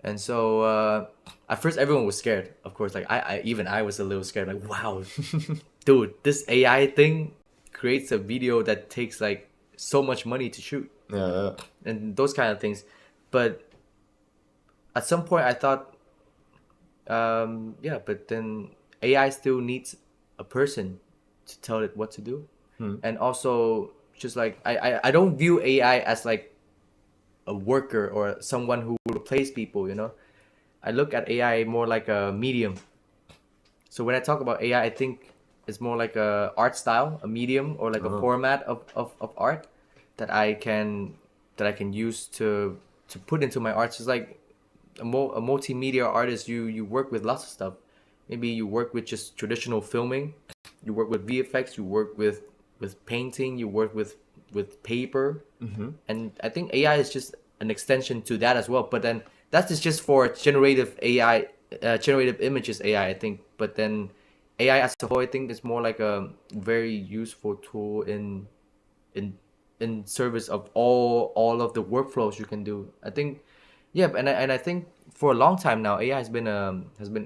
And so at first everyone was scared, of course. Like I was a little scared. Like, wow, dude, this AI thing creates a video that takes like so much money to shoot Yeah. and those kind of things. But at some point I thought, yeah, but then AI still needs a person to tell it what to do. And also just like I don't view AI as like a worker or someone who will replace people, you know. I look at AI more like a medium. So when I talk about AI, I think it's more like a art style, a medium, or like a format of art that I can use to put into my art. It's like a multimedia artist. You work with lots of stuff. Maybe you work with just traditional filming, you work with VFX, you work with painting, you work with paper, and I think AI is just an extension to that as well. But then that is just for generative AI, generative images AI, I think. But then AI as a whole, I think, is more like a very useful tool in in service of all of the workflows you can do. I think, yeah, and I think for a long time now, AI has been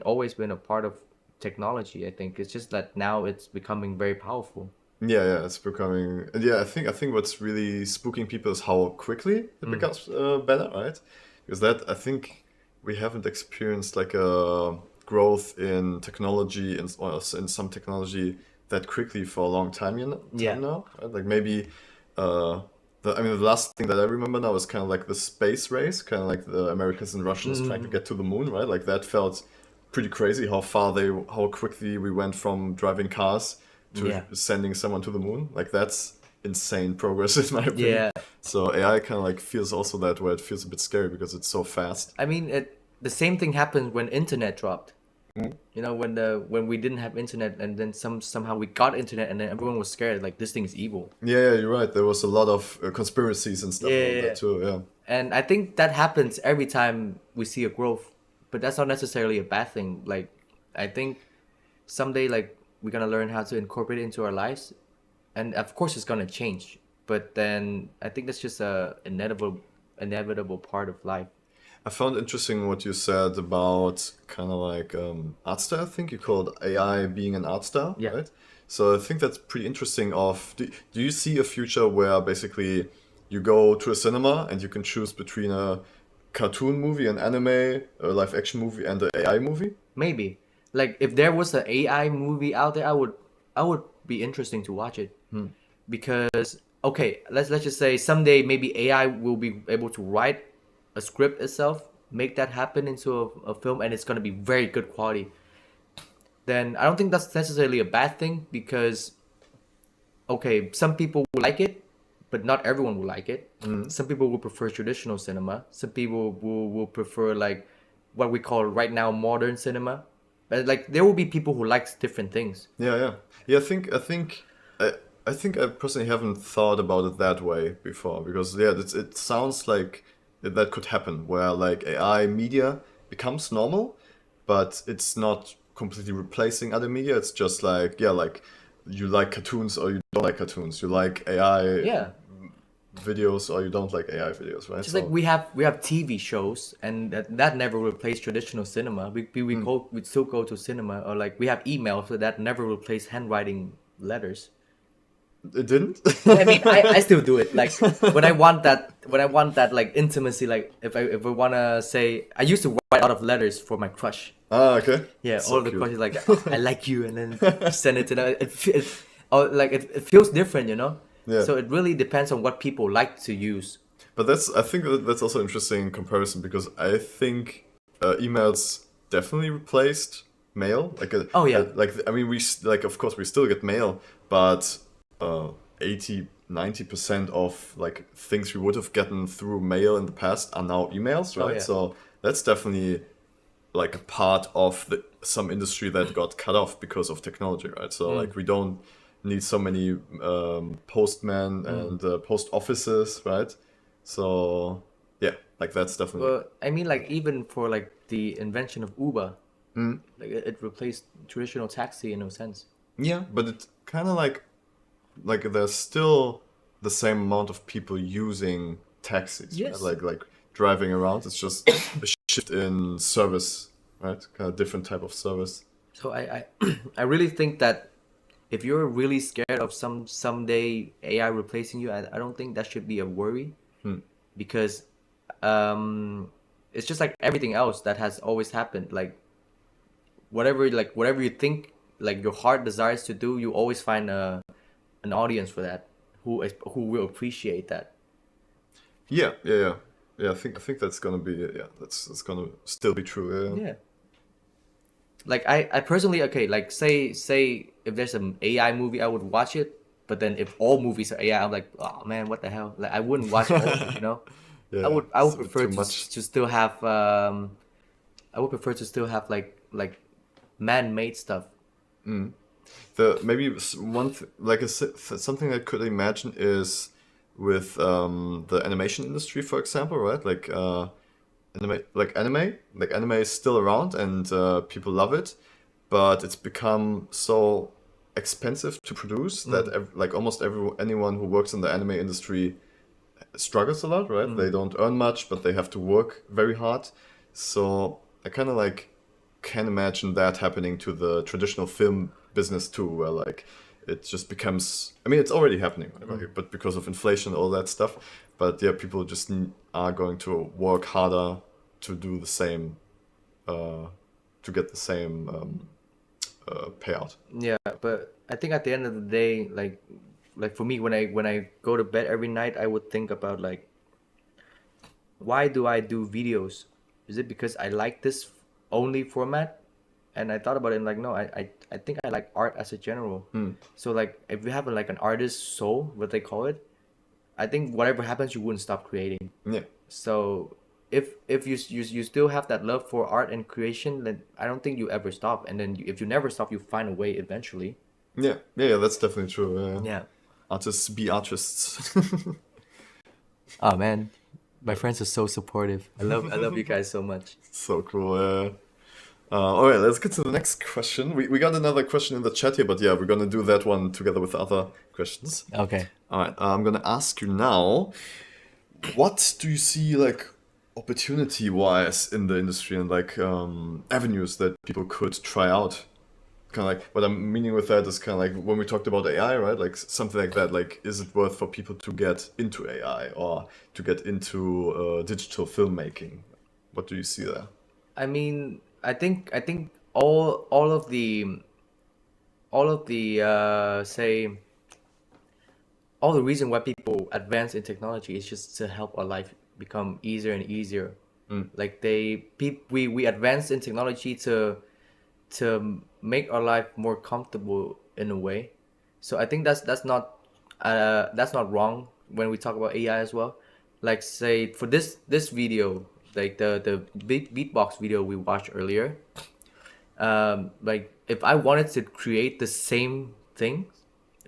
always been a part of technology. I think it's just that now it's becoming very powerful. Yeah, it's becoming. Yeah, I think what's really spooking people is how quickly it becomes better, right? Because that I think we haven't experienced like a growth in technology or in some technology that quickly for a long Yeah. time now, right? Like maybe uh I mean the last thing that I remember now is kind of like the space race, kind of like the Americans and Russians trying to Mm, get to the moon, right? Like that felt pretty crazy how quickly we went from driving cars to yeah. sending someone to the moon. Like that's insane progress in my opinion. Yeah. So AI kind of like feels also that way. It feels a bit scary because it's so fast. I mean, the same thing happened when internet dropped. Mm. You know, when we didn't have internet, and then somehow we got internet, and then everyone was scared. Like this thing is evil. Yeah, you're right. There was a lot of conspiracies and Yeah, stuff yeah, around that yeah. too. Yeah. And I think that happens every time we see a growth, but that's not necessarily a bad thing. Like, I think someday, like, we're gonna learn how to incorporate it into our lives, and of course, it's gonna change. But then I think that's just a inevitable part of life. I found interesting what you said about kind of like art style. I think you called AI being an art style, Yeah. right? So I think that's pretty interesting. Do you see a future where basically you go to a cinema and you can choose between a cartoon movie, an anime, a live action movie, and an AI movie? Maybe. Like if there was an AI movie out there, I would be interesting to watch it. Hmm. Because okay, let's just say someday maybe AI will be able to write a script itself, make that happen into a film, and it's gonna be very good quality. Then I don't think that's necessarily a bad thing because okay, some people will like it, but not everyone will like it. Hmm. Some people will prefer traditional cinema. Some people will prefer like what we call right now modern cinema. But like there will be people who likes different things. Yeah, yeah, yeah. I think I personally haven't thought about it that way before because yeah, it sounds like that could happen where like AI media becomes normal, but it's not completely replacing other media. It's just like yeah, like you like cartoons or you don't like cartoons. You like AI Yeah. videos or you don't like AI videos, right? Just like So we have TV shows and that never replaced traditional cinema. mm, We still go to cinema or like we have emails so that never replaced handwriting letters. it didn't. Yeah, I mean, I still do it. Like when I want that like intimacy, like if I wanna say, I used to write a lot of letters for my crush. Ah, okay. Yeah, all So of the cute. crushes like, "Oh, I like you," and then send it to them. It feels different, you know. Yeah. So it really depends on what people like to use. But I think that's also interesting comparison because I think emails definitely replaced mail. Oh yeah, I mean, like, of course, we still get mail, but 80, 90% of like things we would have gotten through mail in the past are now emails, oh right? yeah. So that's definitely like a part of some industry that got cut off because of technology, right? So Mm, like we don't need so many postmen mm. and post offices, right? So yeah, like that's definitely Well, I mean, like even for like the invention of Uber, mm, like it replaced traditional taxi in a sense. yeah, but it's kind of like there's still the same amount of people using taxis, right? Yes. Like driving around. It's just a shift in service, right? Kind of different type of service. So I really think that if you're really scared of someday AI replacing you, I don't think that should be a worry Hmm. because um it's just like everything else that has always happened. Whatever you think like your heart desires to do, you always find an audience for that who will appreciate that. Yeah, yeah, yeah, yeah. I think that's gonna be yeah. That's gonna still be true. Yeah. Yeah. Like I personally okay, like say if there's an AI movie, I would watch it. But then if all movies are AI, I'm like, oh man, what the hell? Like I wouldn't watch all of it, you know? I Yeah, would I it's would a bit prefer too to much. to still have I would prefer to still have like man-made stuff. The maybe like something I could imagine is with the animation industry, for example, right? Like anime is still around and people love it, but it's become so expensive to produce that Mm, like almost anyone who works in the anime industry struggles a lot, right? They mm, don't earn much, but they have to work very hard. So I kind of like can imagine that happening to the traditional film business too, where like it just becomes. I mean, it's already happening, right? mm. But because of inflation, all that stuff. But yeah, people just are going to work harder to do the same, to get the same payout. Yeah, but I think at the end of the day, like for me, when I go to bed every night, I would think about like, why do I do videos? Is it because I like this only format? And I thought about it and like, no, I think I like art as a general. So like if you have like an artist soul, what they call it, I think whatever happens, you wouldn't stop creating. Yeah. So if you still have that love for art and creation, then I don't think you ever stop. And then if you never stop, you find a way eventually. Yeah, that's definitely true. Yeah. Artists be artists. Oh man, my friends are so supportive. I love you guys so much. So cool. All right, let's get to the next question. We got another question in the chat here, but yeah, we're gonna do that one together with other questions. Okay. All right, I'm gonna ask you now, what do you see like opportunity-wise in the industry and like avenues that people could try out? Kind of like what I'm meaning with that is kind of like when we talked about AI, right? Like something like that. Like, is it worth for people to get into AI or to get into digital filmmaking? What do you see there? I mean, I think all of the say all the reason why people advance in technology is just to help our life become easier and easier. Like we advance in technology to make our life more comfortable in a way. So I think that's not wrong when we talk about AI as well. Like say for this video, like the big beatbox video we watched earlier, like if I wanted to create the same thing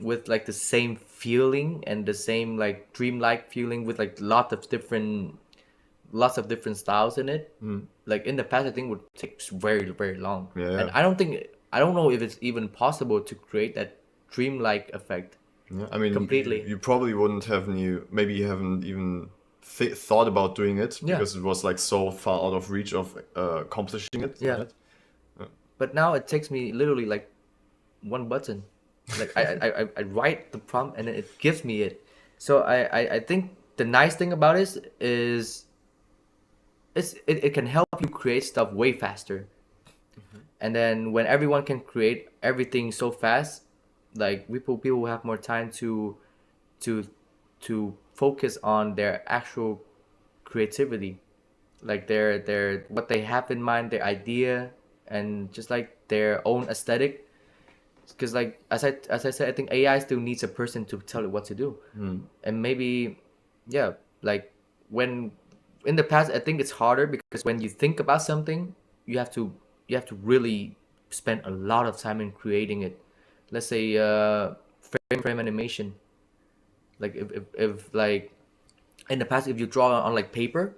with like the same feeling and the same like dreamlike feeling with like lots of different styles in it. Like in the past, I think would take very very long, Yeah, and I don't know if it's even possible to create that dreamlike effect yeah. I mean, completely. you probably wouldn't have maybe you haven't even thought about doing it Yeah, because it was like so far out of reach of accomplishing it, yeah. right? But now it takes me literally like one button. Like I write the prompt and then it gives me it. So I think the nice thing about it is it can help you create stuff way faster. And then when everyone can create everything so fast, like people will have more time to to focus on their actual creativity, like their what they have in mind, their idea, and just like their own aesthetic. Because like as I said, I think AI still needs a person to tell it what to do. And maybe, yeah, like when in the past, I think it's harder because when you think about something, you have to really spend a lot of time in creating it. Let's say frame animation. Like if like in the past, if you draw on like paper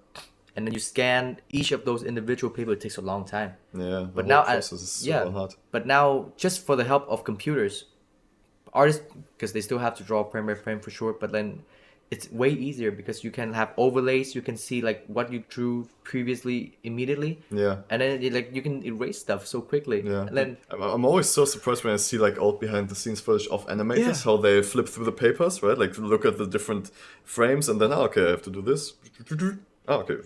and then you scan each of those individual paper, it takes a long time. Yeah, the But whole now process is yeah, super hard. but now just for the help of computers, artists, because they still have to draw frame by frame for sure, but then it's way easier because you can have overlays, you can see like what you drew previously immediately, Yeah. and then like you can erase stuff so quickly, Yeah, and then I'm always so surprised when I see like old behind the scenes footage of animators, Yeah. how they flip through the papers, right? Like look at the different frames and then, okay, I have to do this. Okay.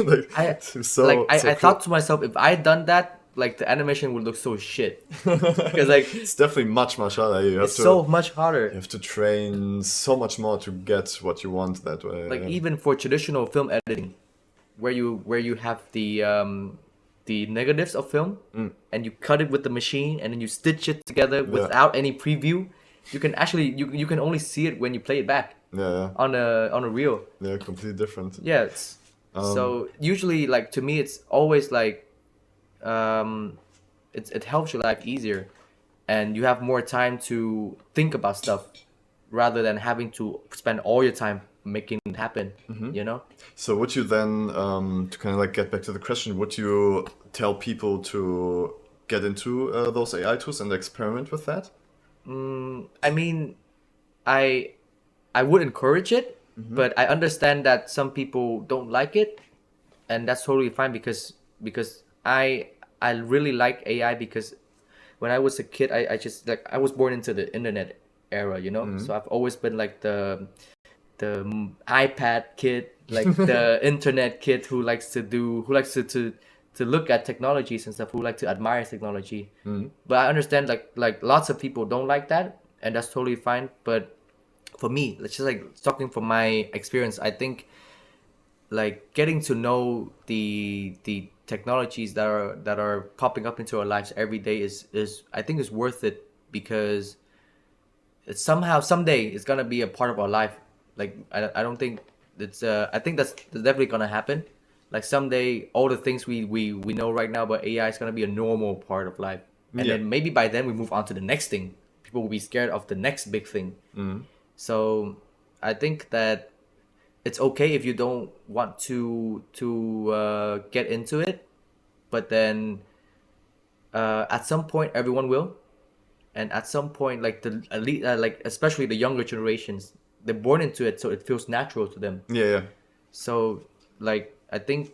Like, I it's so, like I, so I cool. thought to myself, if I had done that, like the animation would look so shit because like It's definitely much harder. You have it's to, so much you harder. have to train so much more to get what you want that way. Like even for traditional film editing, where you have the negatives of film and you cut it with the machine and then you stitch it together without any preview, you can actually you can only see it when you play it back Yeah, on a reel. yeah, completely different. Yeah, so usually like to me it's always like it helps your life easier and you have more time to think about stuff rather than having to spend all your time making it happen, you know? So would you then, to kind of like get back to the question, would you tell people to get into those AI tools and experiment with that? I mean, I I would encourage it, but I understand that some people don't like it, and that's totally fine because I really like AI because when I was a kid, I just like I was born into the internet era, you know. So I've always been like the iPad kid, like the internet kid who likes to look at technologies and stuff, who like to admire technology. But I understand like lots of people don't like that, and that's totally fine. But for me, let's just like talking from my experience, I think like getting to know the technologies that are popping up into our lives every day is I think is worth it, because it's somehow someday it's gonna be a part of our life. Like I don't think it's I think that's definitely gonna happen. Like someday all the things we know right now about AI is gonna be a normal part of life, and Yeah. then maybe by then we move on to the next thing. People will be scared of the next big thing. So I think that it's okay if you don't want to get into it, but then at some point everyone will, and at some point like the elite, like especially the younger generations, they're born into it, so it feels natural to them. Yeah, yeah. So like I think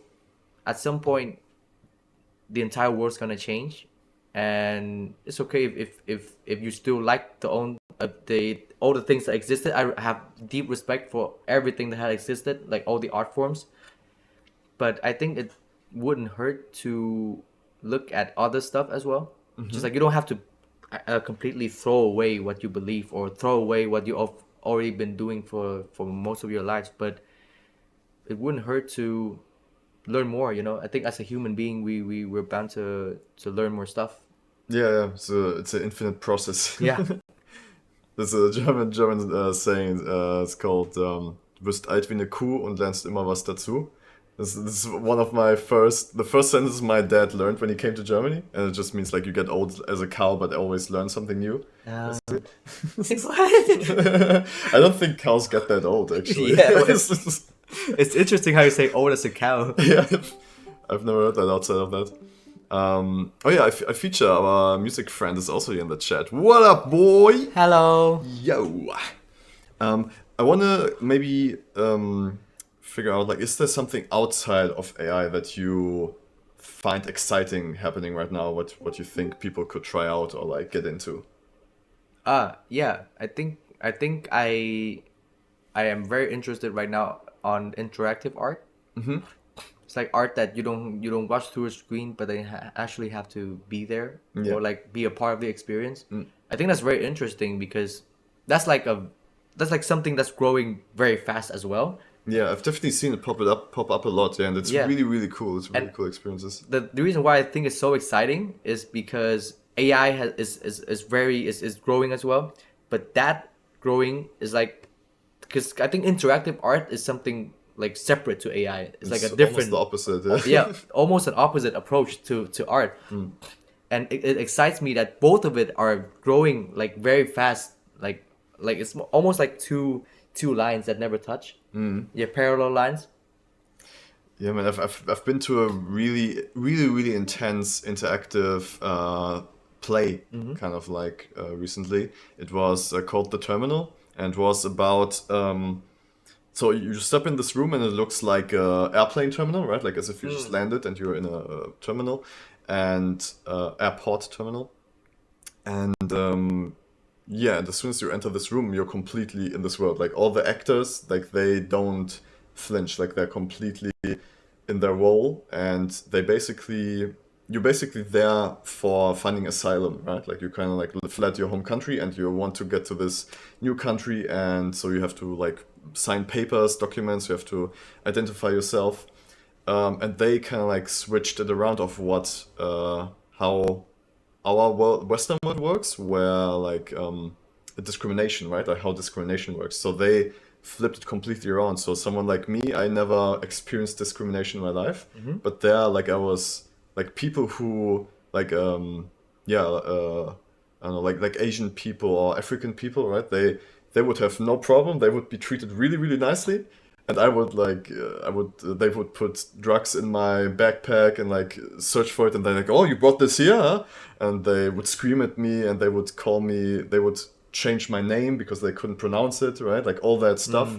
at some point the entire world's gonna change, and it's okay if you still like the own the all the things that existed. I have deep respect for everything that had existed, like all the art forms, but I think it wouldn't hurt to look at other stuff as well. Just like you don't have to completely throw away what you believe or throw away what you've already been doing for most of your lives, but it wouldn't hurt to learn more. I think as a human being, we're bound to learn more stuff. Yeah, yeah. So it's an infinite process. Yeah. There's a German saying. It's called "Du bist alt wie eine Kuh und lernst immer was dazu." This is one of the first sentences my dad learned when he came to Germany, and it just means like you get old as a cow, but always learn something new. Uh, I don't think cows get that old, actually. Yeah, well, it's interesting how you say old as a cow. Yeah, I've never heard that outside of that. Oh yeah, I feature our music friend is also here in the chat. What up, boy? Hello. Yo. I wanna maybe figure out, like, is there something outside of AI that you find exciting happening right now? What you think people could try out or like get into? Yeah. I am very interested right now on interactive art. It's like art that you don't watch through a screen, but they actually have to be there, Yeah. or like be a part of the experience. I think that's very interesting, because that's like something that's growing very fast as well. Yeah, I've definitely seen it pop up a lot, yeah, and it's Yeah. really, really cool. It's really And cool experiences. The reason why I think it's so exciting is because AI is growing as well, but that growing is like, because I think interactive art is something like separate to AI. It's like a Almost different, the opposite. Yeah. yeah, almost an opposite approach to art. And it excites me that both of it are growing like very fast, like it's almost like two lines that never touch. Yeah, parallel lines. Yeah, man, I've been to a really, really, really intense interactive play, kind of like recently. It was called The Terminal, and was about. So you step in this room and it looks like a airplane terminal, right? Like as if you just landed and you're in a terminal, and airport terminal. And yeah, and as soon as you enter this room, you're completely in this world. Like all the actors, like they don't flinch, like they're completely in their role, and you're basically there for finding asylum, right? Like you kind of like fled your home country and you want to get to this new country, and so you have to like sign papers, documents, you have to identify yourself, and they kind of like switched it around of what how our Western world works, where like the discrimination, right? Like how discrimination works. So they flipped it completely around. So someone like me, I never experienced discrimination in my life, but there, like I was like people who like I don't know, like Asian people or African people, right? They would have no problem. They would be treated really, really nicely. And I would like, they would put drugs in my backpack and like search for it, and they're like, "Oh, you brought this here?" Huh?" And they would scream at me, and they would call me, they would change my name because they couldn't pronounce it, right? Like all that stuff.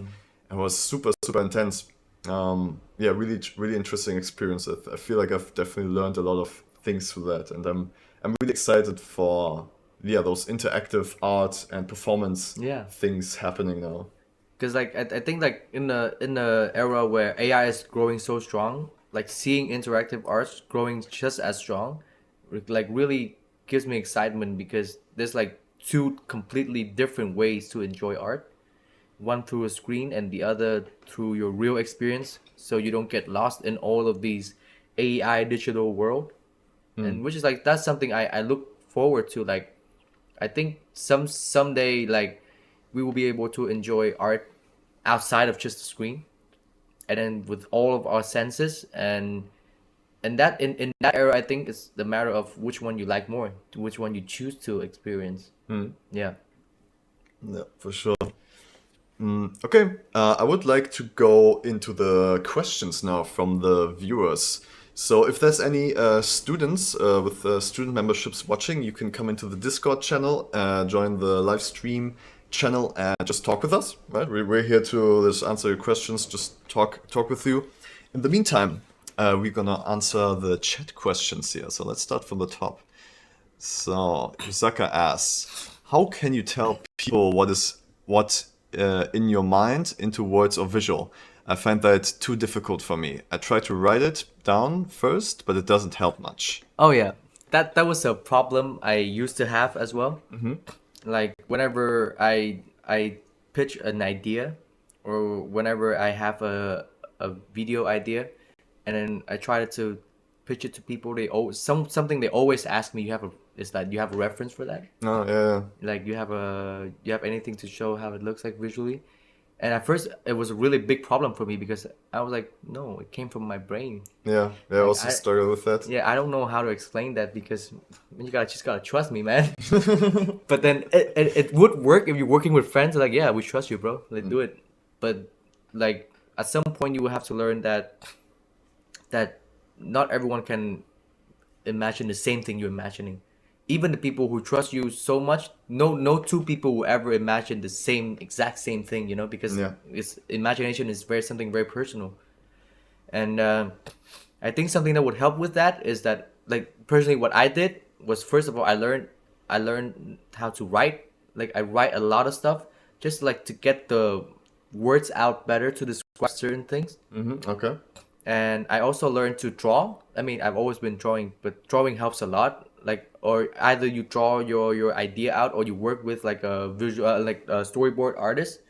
It was super, super intense. Yeah, really, really interesting experience. I feel like I've definitely learned a lot of things through that, and I'm really excited for those interactive art and performance Yeah. things happening now. Because like I think like in the era where AI is growing so strong, like seeing interactive arts growing just as strong, like really gives me excitement because there's like two completely different ways to enjoy art. One through a screen and the other through your real experience, so you don't get lost in all of these AI digital world. And which is like that's something I look forward to. Like I think someday like we will be able to enjoy art outside of just the screen and then with all of our senses, and that in that era I think it's the matter of which one you like more, to which one you choose to experience. Yeah. Yeah, for sure. Okay, I would like to go into the questions now from the viewers. So if there's any students with student memberships watching, you can come into the Discord channel, join the live stream channel, and just talk with us. Right, we're here to just answer your questions, just talk with you. In the meantime, we're gonna answer the chat questions here. So let's start from the top. So Yusaka asks, how can you tell people what in your mind into words or visual? I find that too difficult for me. I try to write it down first, but it doesn't help much. Oh yeah, that was a problem I used to have as well. Like whenever I pitch an idea, or whenever I have a video idea, and then I try to pitch it to people, they always something they always ask me. You have a is that you have a reference for that? Oh yeah, Like you have anything to show how it looks like visually? And at first it was a really big problem for me because I was like, no, it came from my brain. yeah. I Like also struggle with that. yeah, I don't know how to explain that because you gotta just gotta trust me, man. But then it would work if you're working with friends. Like, yeah, we trust you, bro. Let's do it. But like at some point, you will have to learn that not everyone can imagine the same thing you're imagining. Even the people who trust you so much, no two people will ever imagine the same exact same thing. Because Yeah. it's imagination is something very personal. And I think something that would help with that is that, like, personally, what I did was, first of all, I learned how to write. Like, I write a lot of stuff just like to get the words out better to describe certain things. Okay. And I also learned to draw. I mean, I've always been drawing, but drawing helps a lot. Like, or either you draw your idea out, or you work with like a visual, like a storyboard artist.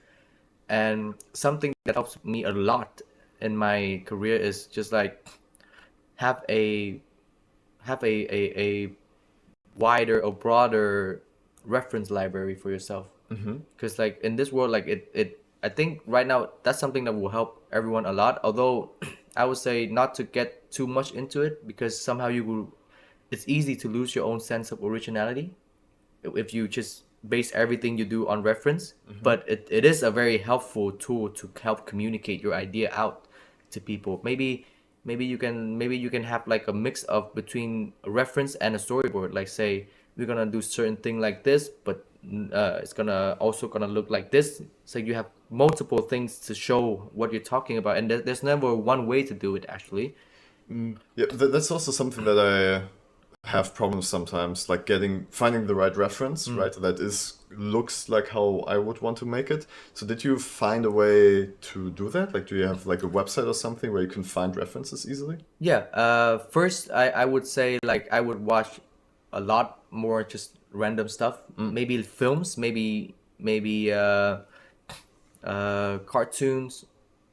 And something that helps me a lot in my career is just like have a have a wider or broader reference library for yourself. Because like in this world, like it I think right now that's something that will help everyone a lot, although I would say not to get too much into it, because somehow it's easy to lose your own sense of originality if you just base everything you do on reference. But it is a very helpful tool to help communicate your idea out to people. Maybe you can have like a mix of between a reference and a storyboard. Like, say we're gonna do certain thing like this, but it's gonna look like this. So you have multiple things to show what you're talking about, and there's never one way to do it actually. Yeah, that's also something that I have problems sometimes, like finding the right reference, right? That looks like how I would want to make it. So did you find a way to do that? Like, do you have like a website or something where you can find references easily? Yeah. First, I would say like I would watch a lot more just random stuff. Maybe films, maybe cartoons,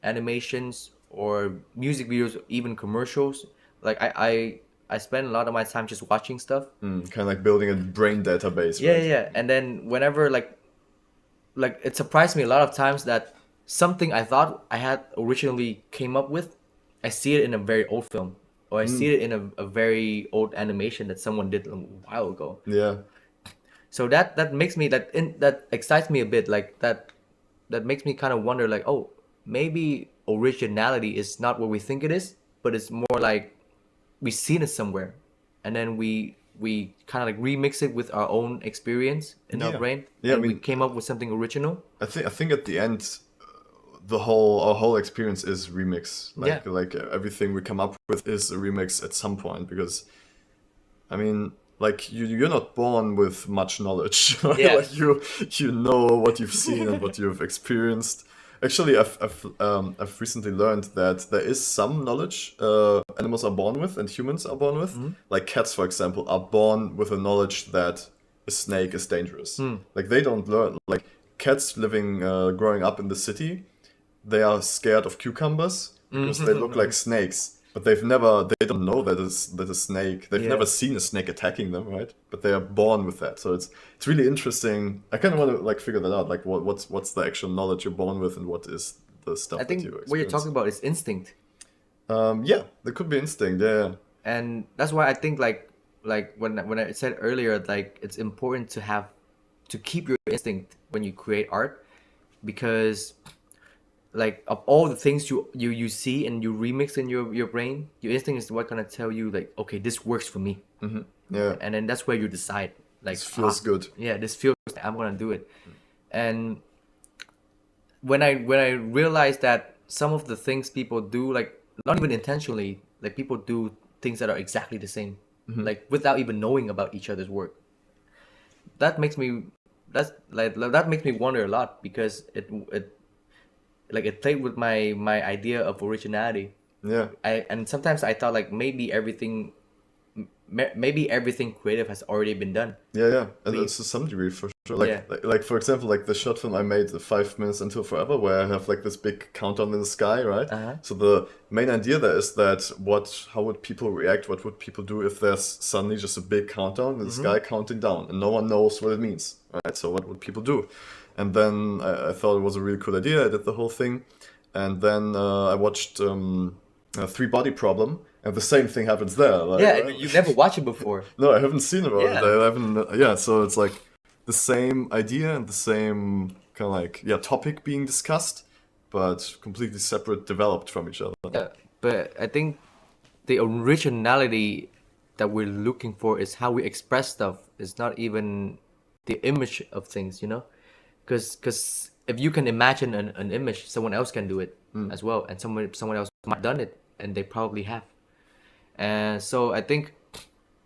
animations, or music videos, even commercials. Like I spend a lot of my time just watching stuff. Kind of like building a brain database, Yeah, right? yeah, yeah. And then whenever like it surprised me a lot of times that something I thought I had originally came up with, I see it in a very old film, or I see it in a very old animation that someone did a while ago. Yeah. So that makes me that excites me a bit. Like that makes me kind of wonder, like, oh, maybe originality is not what we think it is, but it's more like we've seen it somewhere, and then we kind of like remix it with our own experience in our Yeah. brain, Yeah, I and we mean, came up with something original. I think at the end, our whole experience is remix. Yeah. Like everything we come up with is a remix at some point, because I mean, like you're not born with much knowledge. Yeah. Like you know what you've seen and what you've experienced. Actually, I've recently learned that there is some knowledge animals are born with and humans are born with. Like cats, for example, are born with a knowledge that a snake is dangerous. Like they don't learn. Like cats living, growing up in the city, they are scared of cucumbers because they look like snakes. But they don't know that a snake. They've never Yeah. seen a snake attacking them, right? But they are born with that. So it's really interesting. I kind of want to like figure that out. Like what's the actual knowledge you're born with, and what is the stuff I that think you what you're experience. talking about is instinct. Yeah, there could be instinct. Yeah, And that's why I think like when I said earlier, like it's important to keep your instinct when you create art, because like of all the things you see and you remix in your brain, your instinct is what gonna tell you like, okay, this works for me. yeah. And then that's where you decide like, This feels good. yeah, this feels like I'm gonna do it. And when I realized that some of the things people do, like not even intentionally, like people do things that are exactly the same, like without even knowing about each other's work. That makes me that makes me wonder a lot, because it played with my idea of originality. Yeah, And sometimes I thought like maybe everything creative has already been done. yeah. And We it's to some degree for sure. Yeah. Like for example, like the short film I made, the 5 minutes until forever, where I have like this big countdown in the sky, right? Uh-huh. So the main idea there is that how would people react? What would people do if there's suddenly just a big countdown in the sky counting down, and no one knows what it means, right? So what would people do? And then I thought it was a really cool idea. I did the whole thing, and then I watched Three Body Problem, and the same thing happens there. Like, Yeah, and you never watched it before. no, I haven't seen about Yeah. it. I haven't. Yeah, so it's like the same idea and the same kind of like topic being discussed, but completely separate, developed from each other. Yeah, but I think the originality that we're looking for is how we express stuff. It's not even the image of things, you know? Because if you can imagine an image, someone else can do it as well, and someone else might have done it, and they probably have. And so I think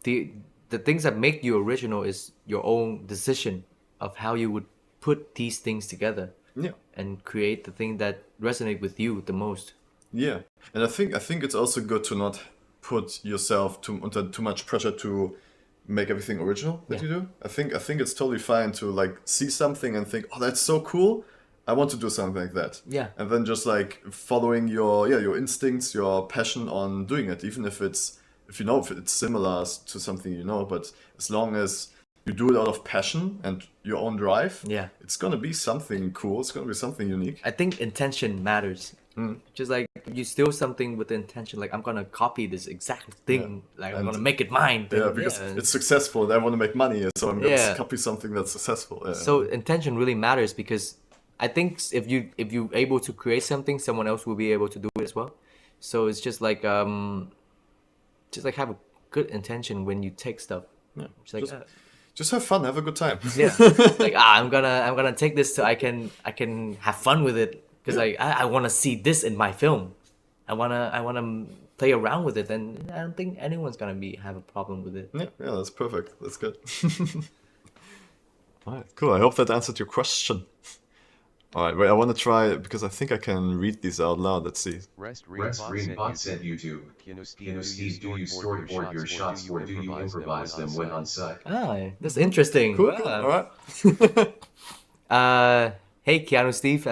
the the things that make you original is your own decision of how you would put these things together Yeah. and create the thing that resonate with you the most. Yeah, and I think it's also good to not put yourself under too much pressure to make everything original that you do. I think it's totally fine to like see something and think, oh, that's so cool. I want to do something like that. Yeah. And then just like following your instincts, your passion on doing it, even if if it's similar to something but as long as you do it out of passion and your own drive, Yeah. it's gonna be something cool. It's gonna be something unique. I think intention matters. Just like you steal something with the intention, like I'm gonna copy this exact thing, like I'm And- gonna make it mine. Yeah, then because it's successful and I want to make money, so I'm gonna Yeah. copy something that's successful. Yeah. so intention really matters, because I think if you're able to create something, someone else will be able to do it as well. So it's just like have a good intention when you take stuff. Yeah. It's like Just have fun, have a good time. yeah, like I'm gonna take this so I can have fun with it, because like I want to see this in my film. I wanna play around with it, and I don't think anyone's gonna have a problem with it. Yeah, that's perfect. That's good. All right, cool. I hope that answered your question. All right, wait, I want to try because I think I can read these out loud. Let's see. Rest Greenbot said YouTube. Steve, do you storyboard your shots or do you improvise them when on set? Ah, that's interesting. Cool. Wow. All right. Hey, Keanu Steve.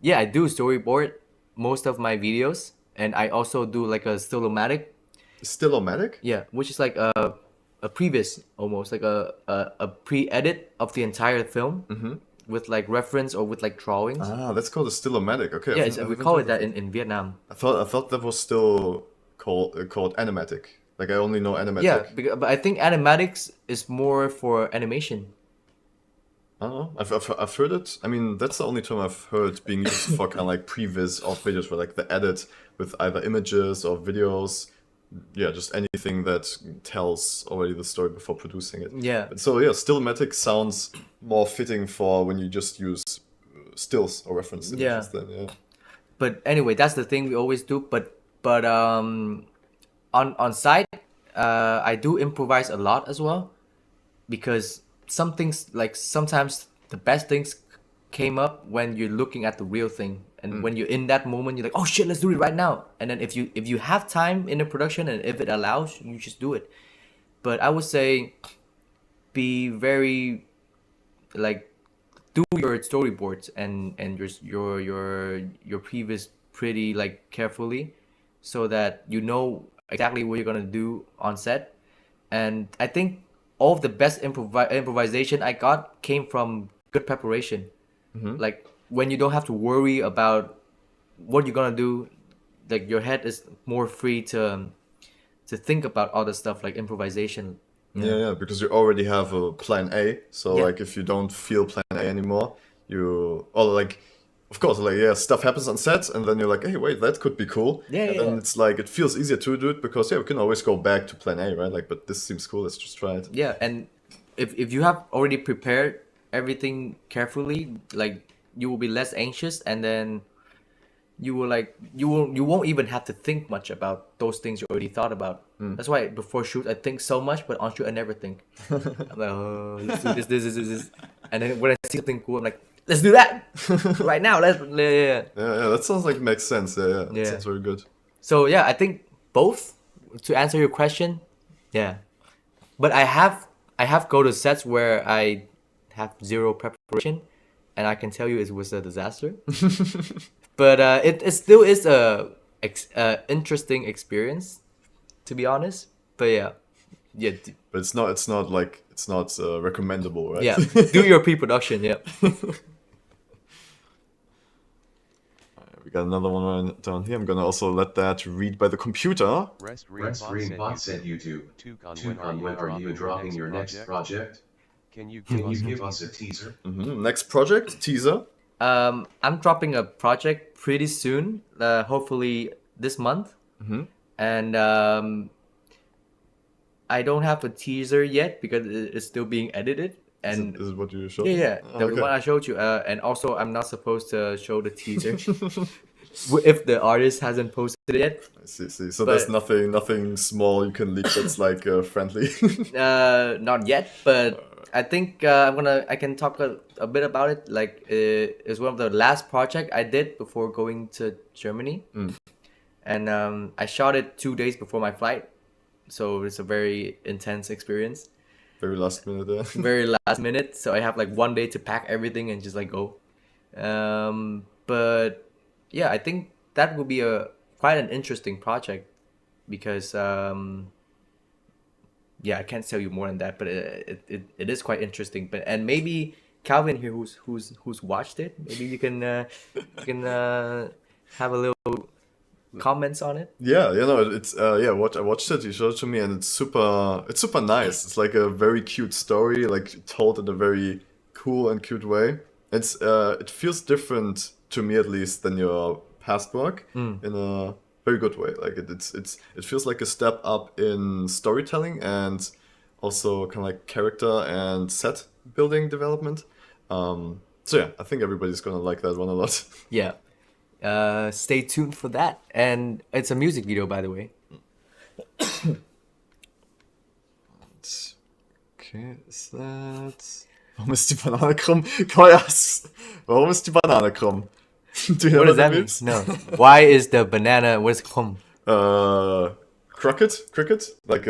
Yeah, I do storyboard most of my videos, and I also do like a stylomatic. Stylomatic? Yeah, which is like a previs, almost like a pre-edit of the entire film with like reference or with like drawings. Ah, that's called a stylomatic. Okay. Yeah, I've we never call heard it of that in Vietnam. I thought that was still called animatic. Like I only know animatic. Yeah, but I think animatics is more for animation. I don't know. I've heard it. I mean, that's the only term I've heard being used for kind of like previs of videos, where like the edit with either images or videos. Yeah, just anything that tells already the story before producing it. Yeah. So yeah, stillmatic sounds more fitting for when you just use stills or reference images. Yeah. Then yeah. But anyway, that's the thing we always do. But on site, I do improvise a lot as well, because some things, like sometimes the best things came up when you're looking at the real thing, and when you're in that moment, you're like, oh shit, let's do it right now. And then if you have time in the production and if it allows, you just do it. But I would say be very like do your storyboards and your previous pretty like carefully, so that you know exactly what you're gonna do on set. And I think all of the best improvisation I got came from good preparation. Like when you don't have to worry about what you're gonna do, like your head is more free to think about all the stuff like improvisation. Yeah, because you already have a plan A. So Yeah. like if you don't feel plan A anymore, or like, of course, like yeah, stuff happens on set, and then you're like, hey, wait, that could be cool. Yeah, And yeah, then yeah. it's like it feels easier to do it because yeah, we can always go back to plan A, right? Like, but this seems cool. Let's just try it. Yeah, and if you have already prepared everything carefully, like you will be less anxious, and then you won't even have to think much about those things you already thought about. That's why before shoot I think so much, but on shoot I never think. I'm like, oh, let's do this, and then when I see something cool, I'm like, let's do that right now. Yeah. Yeah, that sounds like it makes sense. Yeah, that Yeah. sounds very good. So yeah, I think both. To answer your question, yeah. But I have go to sets where I have zero preparation, and I can tell you it was a disaster. But it still is a interesting experience, to be honest. But yeah, But it's not recommendable, right? yeah. Do your pre-production, yeah. We got another one right down here. I'm gonna also let that read by the computer. Rest Ring Bot said YouTube. Tukon, when are you dropping your next project? Can you give us a teaser? Next project teaser. I'm dropping a project pretty soon, hopefully this month. And I don't have a teaser yet because it's still being edited. And Is it what you showed? yeah, Oh, the okay. one I showed you. And also, I'm not supposed to show the teaser if the artist hasn't posted it yet. I see. So there's But- nothing small you can leak that's like friendly. Not yet, but I think I can talk a bit about it. Like it's one of the last project I did before going to Germany, and I shot it 2 days before my flight, so it's a very intense experience. Very last minute there. Very last minute, so I have like 1 day to pack everything and just like go. But yeah, I think that would be a quite an interesting project because yeah, I can't tell you more than that, but it is quite interesting. But and maybe Calvin here, who's watched it, maybe you can have a little comments on it. Yeah, it's I watched it. You showed it to me, and it's super nice. It's like a very cute story, like told in a very cool and cute way. It feels different to me at least than your past work in a very good way. Like it feels like a step up in storytelling and also kind of like character and set building development. So yeah, I think everybody's gonna like that one a lot. Yeah. Stay tuned for that. And it's a music video, by the way. Okay, is that... Warum ist die Banane krumm? Koyas! Warum ist die Banane krumm? Do you know What does that it mean? means? No. Why is the banana? What is krumm? Cricket? Like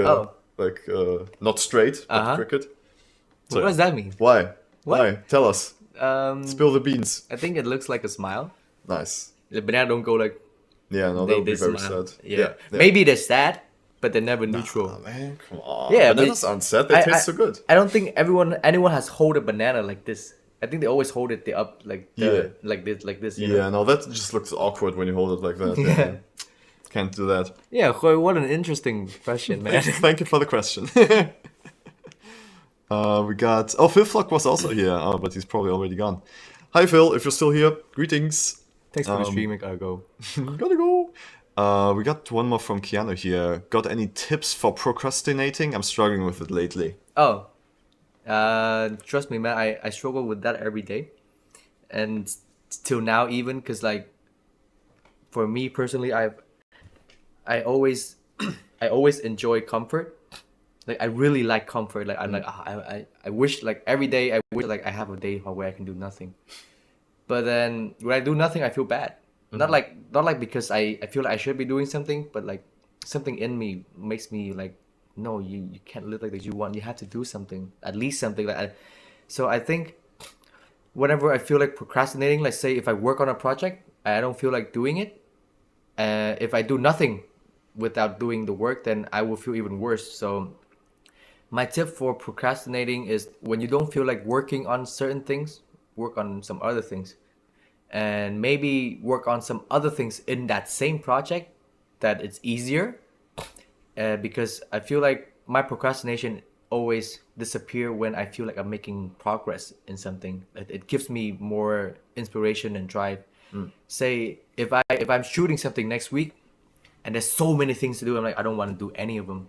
not straight, but cricket. So, What does that mean? Why? What? Why? Tell us. Spill the beans. I think it looks like a smile. Nice. The banana don't go like Yeah, no, that would be very smile. sad. Yeah. Maybe they're sad, but they're never neutral. Oh, man, come on. Yeah, Bananas but aren't sad. They taste so good. I don't think anyone has hold a banana like this. I think they always hold it up like like this. You know? Yeah, no, that just looks awkward when you hold it like that. Yeah. Can't do that. Yeah, Khoi, what an interesting question, man. Thank you for the question. We got... Oh, Phil Flock was also here, but he's probably already gone. Hi, Phil, if you're still here. Greetings. Thanks for the stream. I gotta go. Gotta go. We got one more from Keanu here. Got any tips for procrastinating? I'm struggling with it lately. Oh, trust me, man. I struggle with that every day, and till now even, cause like, for me personally, I always I always enjoy comfort. Like I really like comfort. Like I'm like I wish like every day I wish like I have a day where I can do nothing. But then when I do nothing, I feel bad. Not like because I feel like I should be doing something, but like something in me makes me like, no, you can't live like this. You have to do something, at least something like that. So I think whenever I feel like procrastinating, like say if I work on a project, I don't feel like doing it. If I do nothing without doing the work, then I will feel even worse. So my tip for procrastinating is when you don't feel like working on certain things, work on some other things, and maybe work on some other things in that same project that it's easier. Because I feel like my procrastination always disappear when I feel like I'm making progress in something. It gives me more inspiration and drive. Say if I'm shooting something next week and there's so many things to do, I'm like I don't want to do any of them.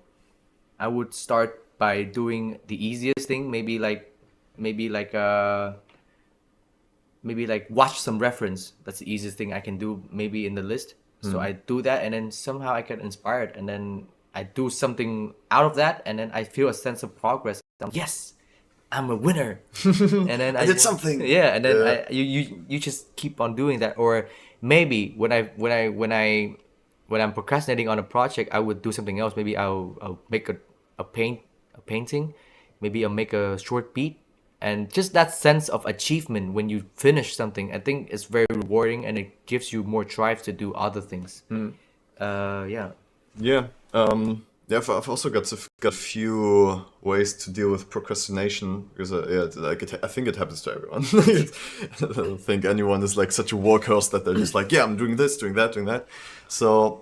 I would start by doing the easiest thing, maybe like watch some reference. That's the easiest thing I can do maybe in the list. So I do that, and then somehow I get inspired, and then I do something out of that, and then I feel a sense of progress. Yes, I'm a winner. And then I did something. Yeah, and then Yeah. you just keep on doing that. Or maybe when I'm procrastinating on a project, I would do something else. Maybe I'll make a painting. Maybe I'll make a short beat. And just that sense of achievement when you finish something, I think it's very rewarding, and it gives you more drive to do other things. Yeah. Yeah. Yeah, I've also got a few ways to deal with procrastination because I think it happens to everyone. I don't think anyone is like such a workhorse that they're just like, yeah, I'm doing this, doing that, doing that. So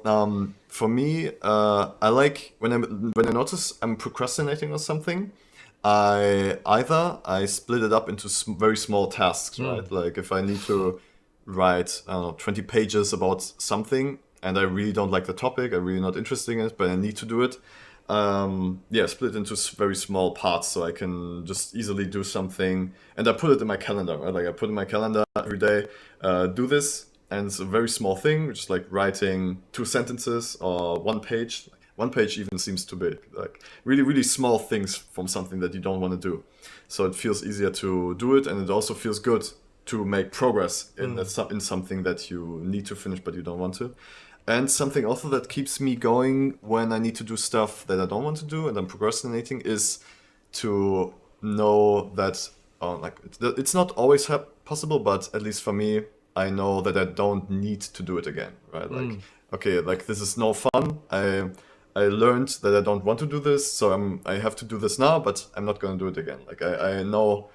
for me, I like when I notice I'm procrastinating on something, I split it up into very small tasks, right? Like if I need to write, I don't know, 20 pages about something, and I really don't like the topic, I'm really not interested in it, but I need to do it. Split into very small parts so I can just easily do something, and I put it in my calendar, right? Like I put in my calendar every day, do this, and it's a very small thing, just like writing 2 sentences or 1 page. 1 page even seems too big. Like really, really small things from something that you don't want to do. So it feels easier to do it, and it also feels good to make progress in something that you need to finish but you don't want to. And something also that keeps me going when I need to do stuff that I don't want to do and I'm procrastinating is to know that it's not always possible, but at least for me, I know that I don't need to do it again, right? Like, okay, like this is no fun. I learned that I don't want to do this, so I have to do this now, but I'm not going to do it again. Like I know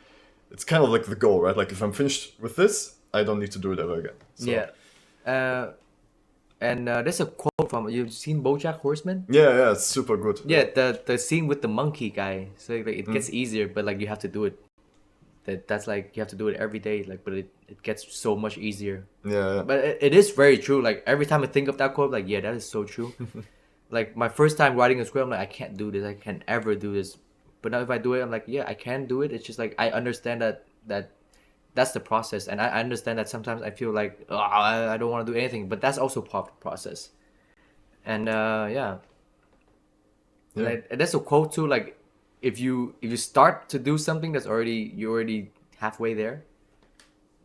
it's kind of like the goal, right? Like if I'm finished with this, I don't need to do it ever again. So, Yeah. And there's a quote from, you've seen BoJack Horseman? yeah, it's super good. Yeah, the scene with the monkey guy. So like it gets easier, but like you have to do it. That's like you have to do it every day. Like, but it gets so much easier. Yeah. But it is very true. Like every time I think of that quote, like yeah, that is so true. Like my first time writing a script, I'm like, I can't do this. I can't ever do this. But now if I do it, I'm like, yeah, I can do it. It's just like I understand that's the process, and I understand that sometimes I feel like I don't want to do anything, but that's also part of the process. And yeah. And that's a quote too. Like if you start to do something you're already halfway there,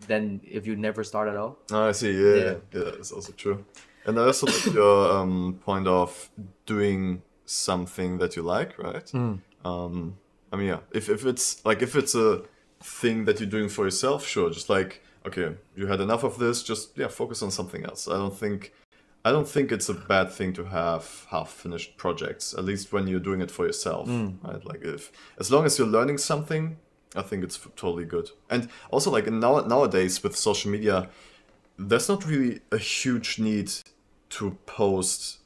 then if you never start at all. I see. Yeah, it's also true. And I also like your point of doing something that you like, right? I mean, yeah, if it's a thing that you're doing for yourself, sure, just like, okay, you had enough of this, just focus on something else. I don't think it's a bad thing to have half-finished projects, at least when you're doing it for yourself, right? Like as long as you're learning something, I think it's totally good. And also like nowadays with social media, there's not really a huge need to post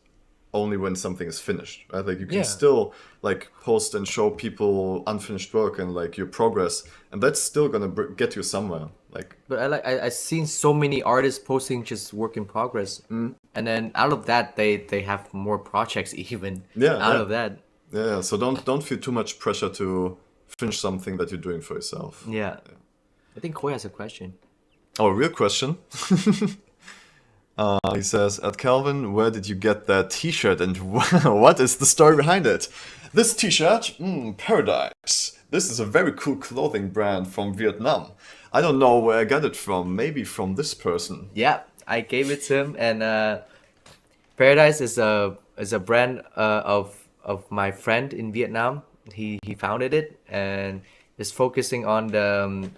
only when something is finished, right? Like you can still like post and show people unfinished work and like your progress, and that's still gonna get you somewhere. Like, but I've seen so many artists posting just work in progress, and then out of that they have more projects even. Of that. Yeah. So don't feel too much pressure to finish something that you're doing for yourself. Yeah. I think Koi has a question. Oh, a real question. He says, at Calvin, where did you get that t-shirt and what is the story behind it? This t-shirt, Paradise. This is a very cool clothing brand from Vietnam. I don't know where I got it from. Maybe from this person. Yeah, I gave it to him, and Paradise is a brand of my friend in Vietnam. He founded it and is focusing on the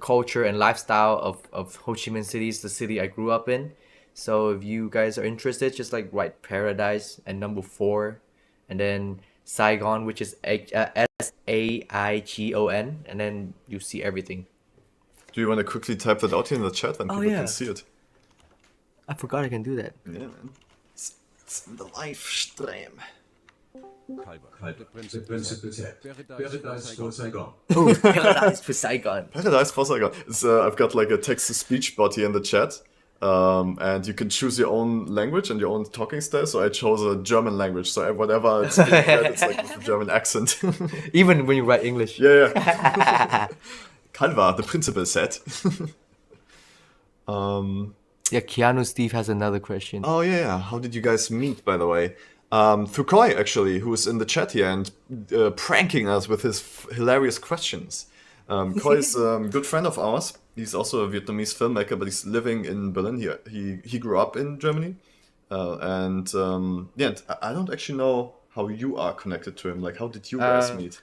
culture and lifestyle of Ho Chi Minh City, the city I grew up in. So if you guys are interested, just like write Paradise and number 4, and then Saigon, which is Saigon, and then you see everything. Do you want to quickly type that out here in the chat, then people yeah. can see it? I forgot I can do that. Yeah, man. It's in the live stream. The principal set. Paradise for Saigon. Oh, Paradise for Saigon. Paradise for Saigon. I've got like a text-to-speech bot here in the chat. And you can choose your own language and your own talking style. So I chose a German language. So whatever it's being read, it's like with a German accent. Even when you write English. Yeah. Calver, the principal said. Yeah, Keanu Steve has another question. Oh yeah. How did you guys meet, by the way? Through Koi, actually, who's in the chat here and pranking us with his hilarious questions. Koi is a good friend of ours. He's also a Vietnamese filmmaker, but he's living in Berlin here. He grew up in Germany. I don't actually know how you are connected to him. Like, how did you guys meet?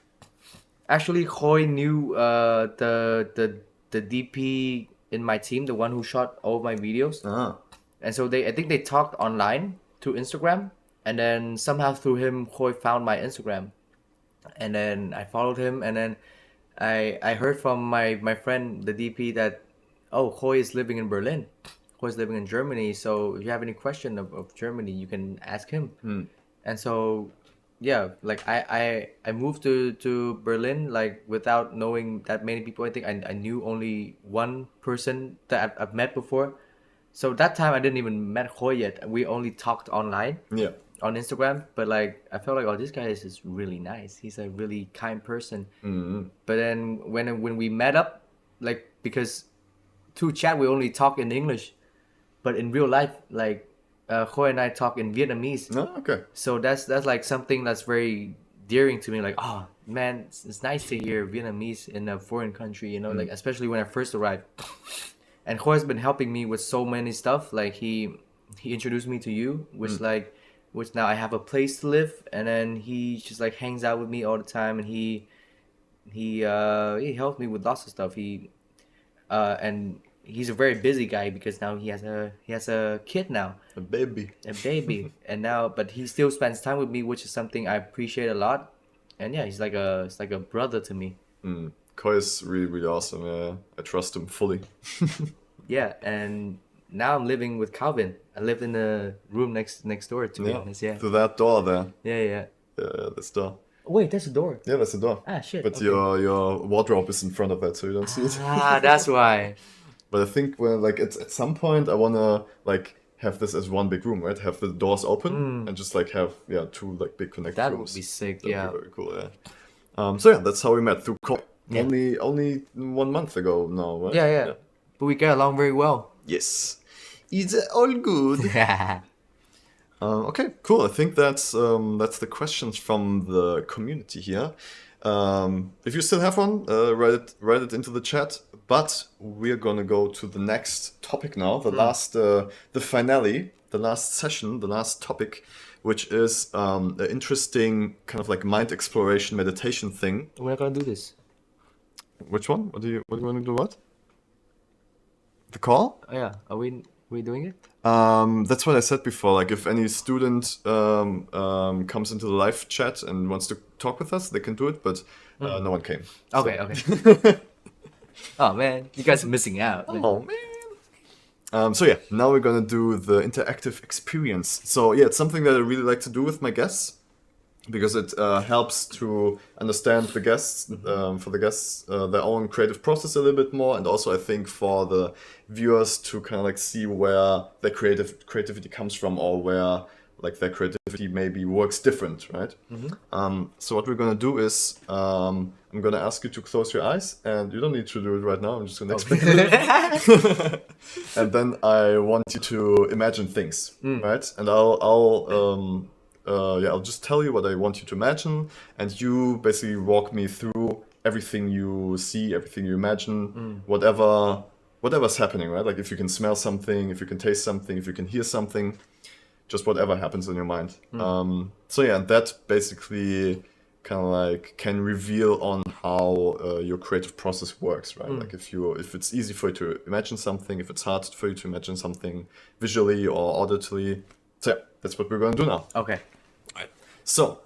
Actually, Khoi knew the DP in my team, the one who shot all of my videos. And so I think they talked online through Instagram, and then somehow through him, Khoi found my Instagram, and then I followed him, and then I heard from my friend the DP that Khoi is living in Berlin, Khoi is living in Germany. So if you have any question of Germany, you can ask him. And so yeah, like I moved to Berlin like without knowing that many people. I think I knew only one person that I've met before. So that time I didn't even met Khoi yet. We only talked online. Yeah. On Instagram, but like I felt like this guy is just really nice. He's a really kind person. But then when we met up, like because through chat we only talk in English, but in real life, like Khoi and I talk in Vietnamese. Oh, okay. So that's like something that's very dearing to me. Like, oh man, it's nice to hear Vietnamese in a foreign country. You know, like especially when I first arrived. And Khoi has been helping me with so many stuff. Like he introduced me to you, which now I have a place to live, and then he just like hangs out with me all the time, and he helps me with lots of stuff. And he's a very busy guy because now he has a kid now, a baby, and now but he still spends time with me, which is something I appreciate a lot. And yeah, he's like a brother to me. Koi is really, really awesome. Yeah, I trust him fully. Yeah, and now I'm living with Calvin. I live in the room next door, to be honest. Yeah. Through that door there. Yeah. Yeah, this door. Oh, wait, that's the door. Yeah, that's the door. Ah, shit. But okay. your wardrobe is in front of that, so you don't see it. That's why. But I think at some point I wanna like have this as one big room, right? Have the doors open and just like have two like big connected That rooms. would be sick. That'd yeah. be very cool. Yeah. So yeah, that's how we met through Koi. Yeah. Only 1 month ago now, right? Yeah. But we get along very well. Yes. It's all good. Okay, cool. I think that's the questions from the community here. If you still have one, write it into the chat. But we're gonna go to the next topic now. The last, the finale, the last session, the last topic, which is an interesting kind of like mind exploration meditation thing. We're not gonna do this. Which one? What do you want to do? What? The call? Oh yeah. Are we doing it? That's what I said before. Like, if any student comes into the live chat and wants to talk with us, they can do it. But no one came. Okay. Oh man, you guys are missing out. Oh man. So yeah, now we're gonna do the interactive experience. So yeah, it's something that I really like to do with my guests because it helps to understand the guests, for the guests, their own creative process a little bit more, and also I think for the viewers to kind of like see where their creativity comes from, or where like their creativity maybe works different, right? So what we're gonna do is I'm gonna ask you to close your eyes, and you don't need to do it right now. I'm just gonna explain it. And then I want you to imagine things, right? And I'll just tell you what I want you to imagine, and you basically walk me through everything you see, everything you imagine, whatever's happening, right? Like if you can smell something, if you can taste something, if you can hear something, just whatever happens in your mind. So yeah, that basically kind of like can reveal on how your creative process works, right? Like if it's easy for you to imagine something, if it's hard for you to imagine something visually or auditory. So yeah, that's what we're going to do now. Okay. Right. So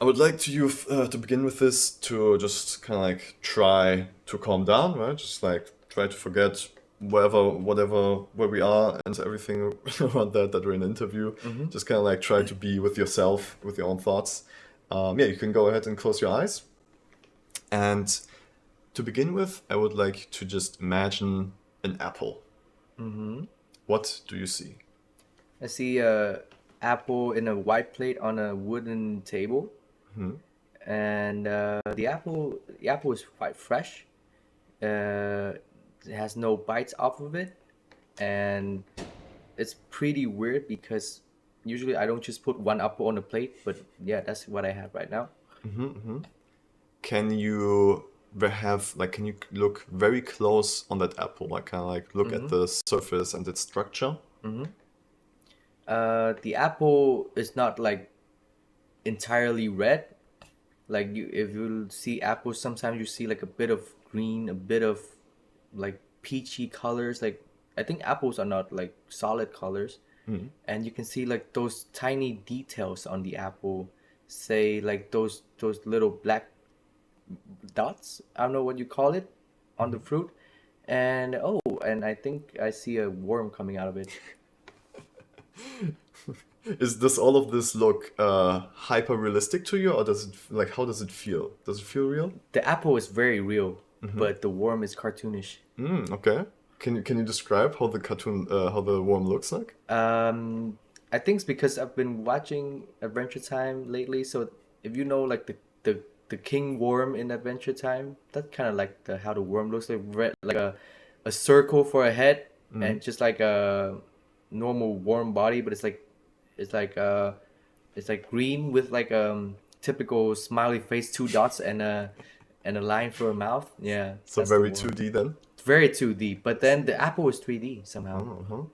I would like to begin with this to just kind of like try to calm down, right? Just like try to forget where we are and everything around that we're in an interview. Just kind of like try to be with yourself, with your own thoughts. Yeah, you can go ahead and close your eyes. And to begin with, I would like to just imagine an apple. What do you see? I see a apple in a white plate on a wooden table, and the apple is quite fresh. It has no bites off of it, and it's pretty weird because usually I don't just put one apple on the plate, but yeah, that's what I have right now. Can you can you look very close on that apple, like kind of like look at the surface and its structure? The apple is not like entirely red. Like if you see apples, sometimes you see like a bit of green, a bit of like peachy colors. Like I think apples are not like solid colors, and you can see like those tiny details on the apple, say like those little black dots. I don't know what you call it on the fruit, and and I think I see a worm coming out of it. Does all of this look hyper realistic to you, or does it like how does it feel? Does it feel real? The apple is very real, but the worm is cartoonish. Okay. Can you describe how the worm looks like? I think it's because I've been watching Adventure Time lately. So if you know like the king worm in Adventure Time, that's kind of like how the worm looks like, like a circle for a head, and just like a normal worm body, but it's like green with like typical smiley face, two dots, and a line for a mouth. Yeah. So that's the very worm. 2D then. It's very 2D, but then the apple is 3D somehow.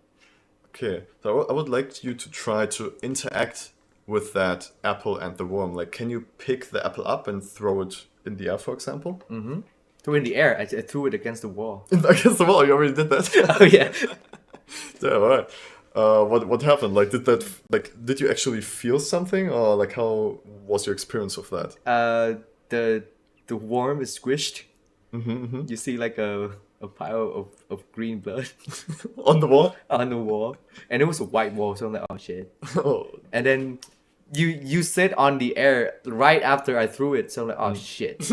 Okay, so I would like you to try to interact with that apple and the worm. Like, can you pick the apple up and throw it in the air, for example? Threw in the air. I threw it against the wall. Against the wall. You already did that. Oh yeah. Yeah, all right. What happened? Like, did you actually feel something, or like how was your experience of that? The worm is squished. You see like a pile of green blood On the wall? on the wall, and it was a white wall. So I'm like, oh shit. Oh. And then you sit on the air right after I threw it. So I'm like, oh shit.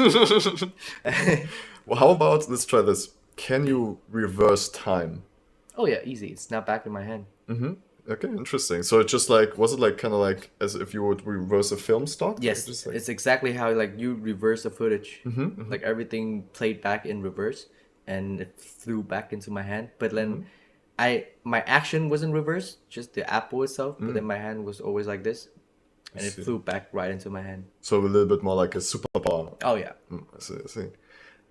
Well, how about let's try this. Can you reverse time? Oh yeah, easy. It's not back in my hand. Okay, interesting. So it just like was it like kind of like as if you would reverse a film stock? Yes, Just like... it's exactly how like you reverse the footage. Like everything played back in reverse, and it flew back into my hand. But then, my action wasn't reversed, just the apple itself. But then my hand was always like this, and it flew back right into my hand. So a little bit more like a superpower. Oh yeah. I see. I see.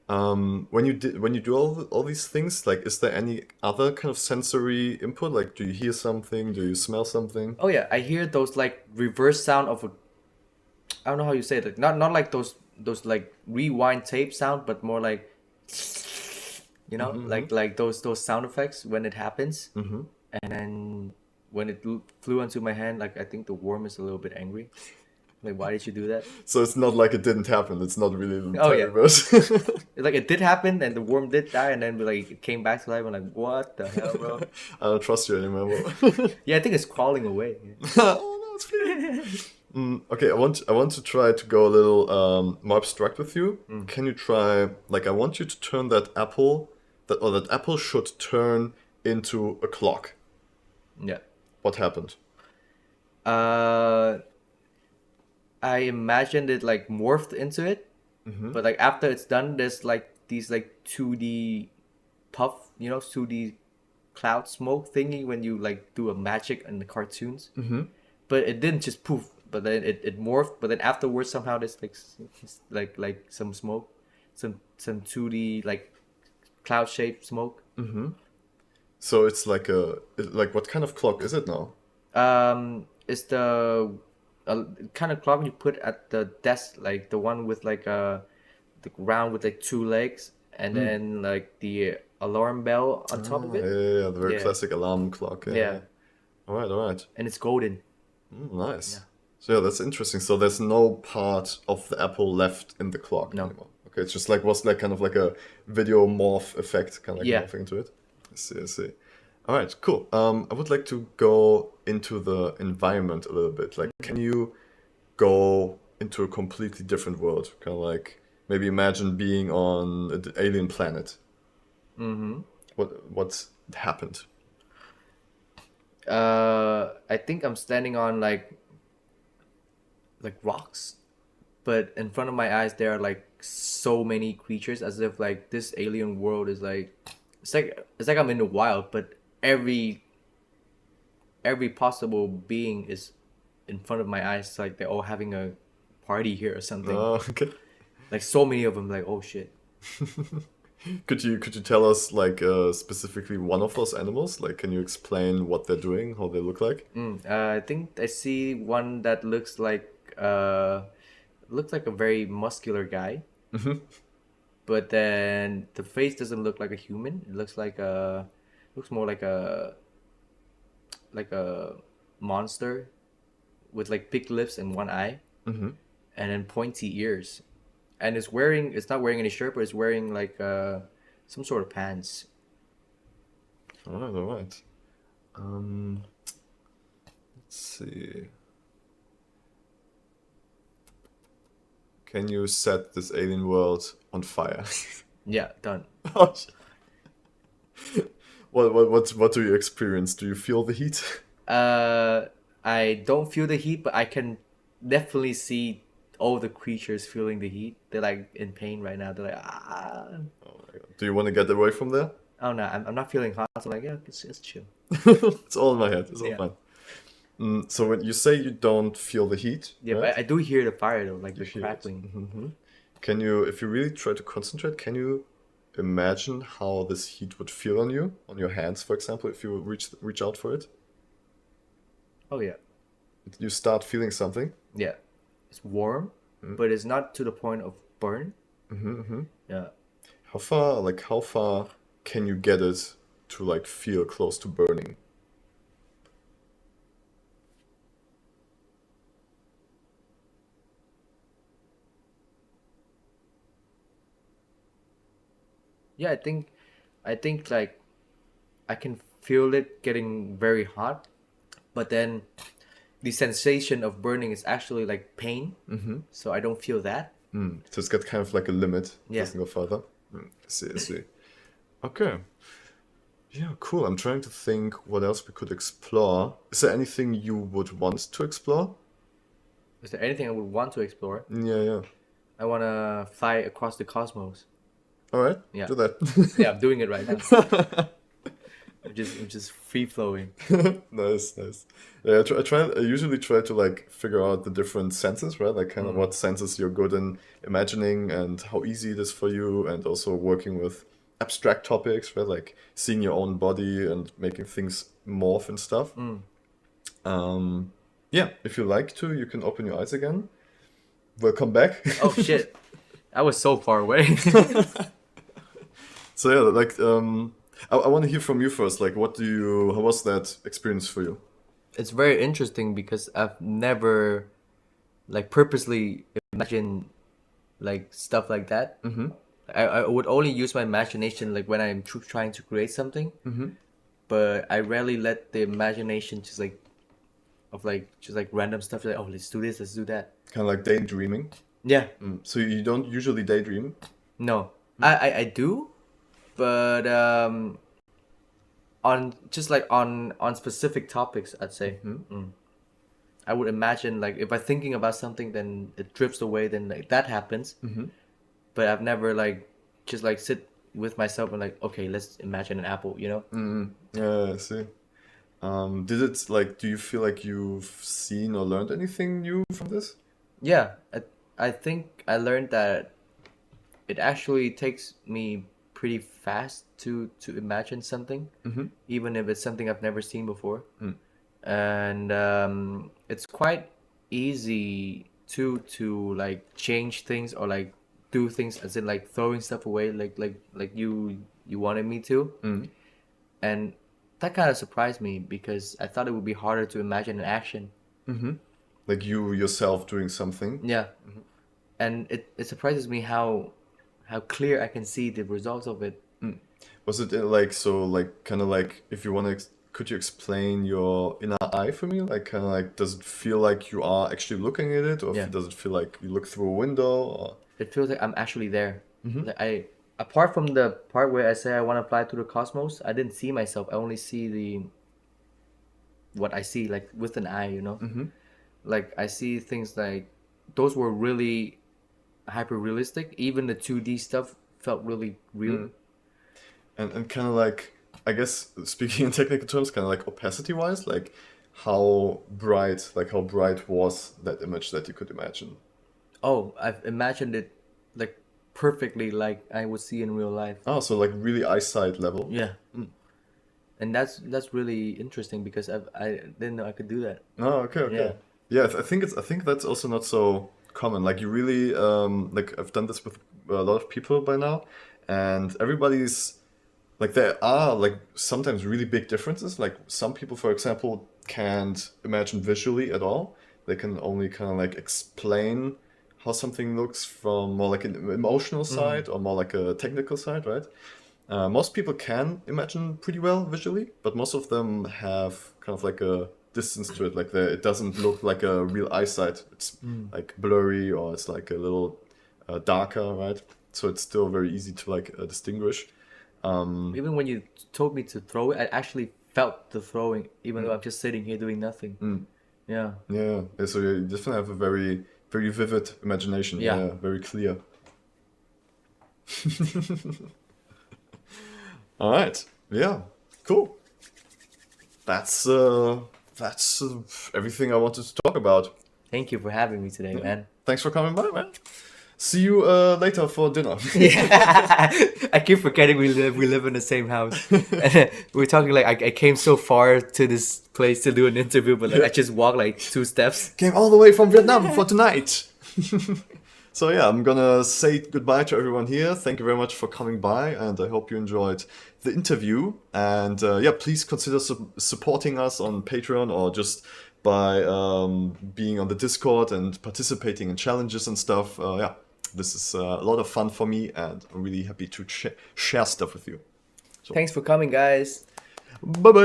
When you do all these things, like, is there any other kind of sensory input? Like, do you hear something? Do you smell something? Oh yeah, I hear those like reverse sound of a. I don't know how you say it. Like, not like those like rewind tape sound, but more like. Like those sound effects when it happens. And then when it flew onto my hand, like I think the worm is a little bit angry. Like, why did you do that? So it's not like it didn't happen. It's not really the Oh, yeah. reverse. Like it did happen, and the worm did die, and then like it came back to life. I'm like, what the hell, bro? I don't trust you anymore. Bro. Yeah, I think it's crawling away. Oh no, it's free. Okay, I want to try to go a little more abstract with you. Can you try like I want you to turn that apple that apple should turn into a clock. Yeah. What happened? I imagined it like morphed into it, but like after it's done, there's like these like 2D puff, 2D cloud smoke thingy when you like do a magic in the cartoons. But it didn't just poof, but then it morphed. But then afterwards somehow there's like some smoke, some 2D like cloud shaped smoke. So it's like like what kind of clock is it now? It's the kind of clock you put at the desk, like the one with like the round with like two legs, and then like the alarm bell on top of Yeah, it. yeah, the very Yeah. classic alarm clock. Yeah, All right, all right. and it's golden. Nice. So yeah, that's interesting. So there's no part of the apple left in the clock No. anymore. Okay, it's just like was like kind of like a video morph effect, kind of like Yeah. morphing into it. I see, I see. All right, cool. I would like to go into the environment a little bit. Like, can you go into a completely different world? Kind of like maybe imagine being on an alien planet. What's happened? I think I'm standing on like rocks, but in front of my eyes there are like so many creatures, as if like this alien world is like it's like I'm in the wild, but every possible being is in front of my eyes. Like they're all having a party here or something. Oh, okay. Like so many of them. Like, oh shit. Could you tell us like specifically one of those animals? Like, can you explain what they're doing, how they look like? I think I see one that looks like a very muscular guy. But then the face doesn't look like a human. It looks more like a monster with like big lips and one eye, and then pointy ears. And it's not wearing any shirt, but it's wearing like some sort of pants. All right, all right. Let's see. Can you set this alien world on fire? Yeah, done. Oh, what do you experience? Do you feel the heat? I don't feel the heat, but I can definitely see all the creatures feeling the heat. They're like in pain right now. They're like, ah. Oh my God. Do you want to get away from there? Oh no, I'm not feeling hot. So I'm like, yeah, it's chill. It's all in my head. It's all Yeah. fine. So when you say you don't feel the heat, Yeah, right? but I do hear the fire though, like the hear it. crackling. Can you, if you really try to concentrate, can you imagine how this heat would feel on you, on your hands, for example, if you reach out for it? Oh yeah, You start feeling something. yeah. It's warm, but it's not to the point of burn. Yeah. How far can you get it to like feel close to burning? Yeah, I think like I can feel it getting very hot, but then the sensation of burning is actually like pain. So I don't feel that. So it's got kind of like a limit. It Yeah. doesn't go further. I see, I see. Okay. Yeah, cool. I'm trying to think what else we could explore. Is there anything you would want to explore? Is there anything I would want to explore? Yeah, yeah. I want to fly across the cosmos. All right. Yeah. Do that. Yeah, I'm doing it right now. I'm just free flowing. Nice, nice. Yeah, I usually try to like figure out the different senses, right? Like kind of what senses you're good in imagining and how easy it is for you, and also working with abstract topics, right? Like seeing your own body and making things morph and stuff. Yeah, if you like to, you can open your eyes again. Welcome back. Oh shit, I was so far away. So yeah, like I want to hear from you first. Like, how was that experience for you? It's very interesting because I've never like purposely imagined like stuff like that. I would only use my imagination like when I'm trying to create something. But I rarely let the imagination just like random stuff like, oh, let's do this, let's do that. Kind of like daydreaming. Yeah. So you don't usually daydream? No. I do, but on just like on specific topics, I'd say. I would imagine like if I'm thinking about something, then it drifts away, then like that happens. But I've never like just like sit with myself and like, okay, let's imagine an apple, you know? Yeah, I see. Do you feel like you've seen or learned anything new from this? Yeah, I think I learned that it actually takes me pretty fast to imagine something, even if it's something I've never seen before. And it's quite easy to like change things or like do things, as in like throwing stuff away like you wanted me to. And that kind of surprised me because I thought it would be harder to imagine an action. Like you yourself doing something. Yeah. And it surprises me how clear I can see the results of it. Was it like, so like kind of like, if you want to, could you explain your inner eye for me? Like kind of like, does it feel like you are actually looking at it, or Yeah. does it feel like you look through a window? Or... It feels like I'm actually there. Like apart from the part where I say I want to fly to the cosmos, I didn't see myself. I only see what I see, like with an eye, you know. Like I see things like those were really hyper realistic. Even the 2D stuff felt really real. And kind of like, I guess speaking in technical terms, kind of like opacity wise, like how bright was that image that you could imagine? Oh, I've imagined it like perfectly, like I would see in real life. Oh, so like really eyesight level. Yeah. And that's really interesting because I didn't know I could do that. Oh, okay. Yeah, I think that's also not so common. Like you really like, I've done this with a lot of people by now, and everybody's like, there are like sometimes really big differences. Like some people, for example, can't imagine visually at all. They can only kind of like explain how something looks from more like an emotional side or more like a technical side, right? Most people can imagine pretty well visually, but most of them have kind of like a distance to it. Like it doesn't look like a real eyesight. It's like blurry, or it's like a little darker, right? So it's still very easy to like distinguish. Even when you told me to throw it, I actually felt the throwing, even though I'm just sitting here doing nothing. Yeah. Yeah. So you definitely have a very, very vivid imagination. Yeah. Very clear. All right. Yeah. Cool. That's everything I wanted to talk about. Thank you for having me today, man. Thanks for coming by, man. See you later for dinner. I keep forgetting we live in the same house. We're talking like I came so far to this place to do an interview, but like I just walked like 2 steps. Came all the way from Vietnam for tonight. So yeah, I'm gonna say goodbye to everyone here. Thank you very much for coming by, and I hope you enjoyed the interview. And yeah, please consider supporting us on Patreon, or just by being on the Discord and participating in challenges and stuff. Yeah, this is a lot of fun for me, and I'm really happy to share stuff with you. Thanks for coming, guys. Bye bye.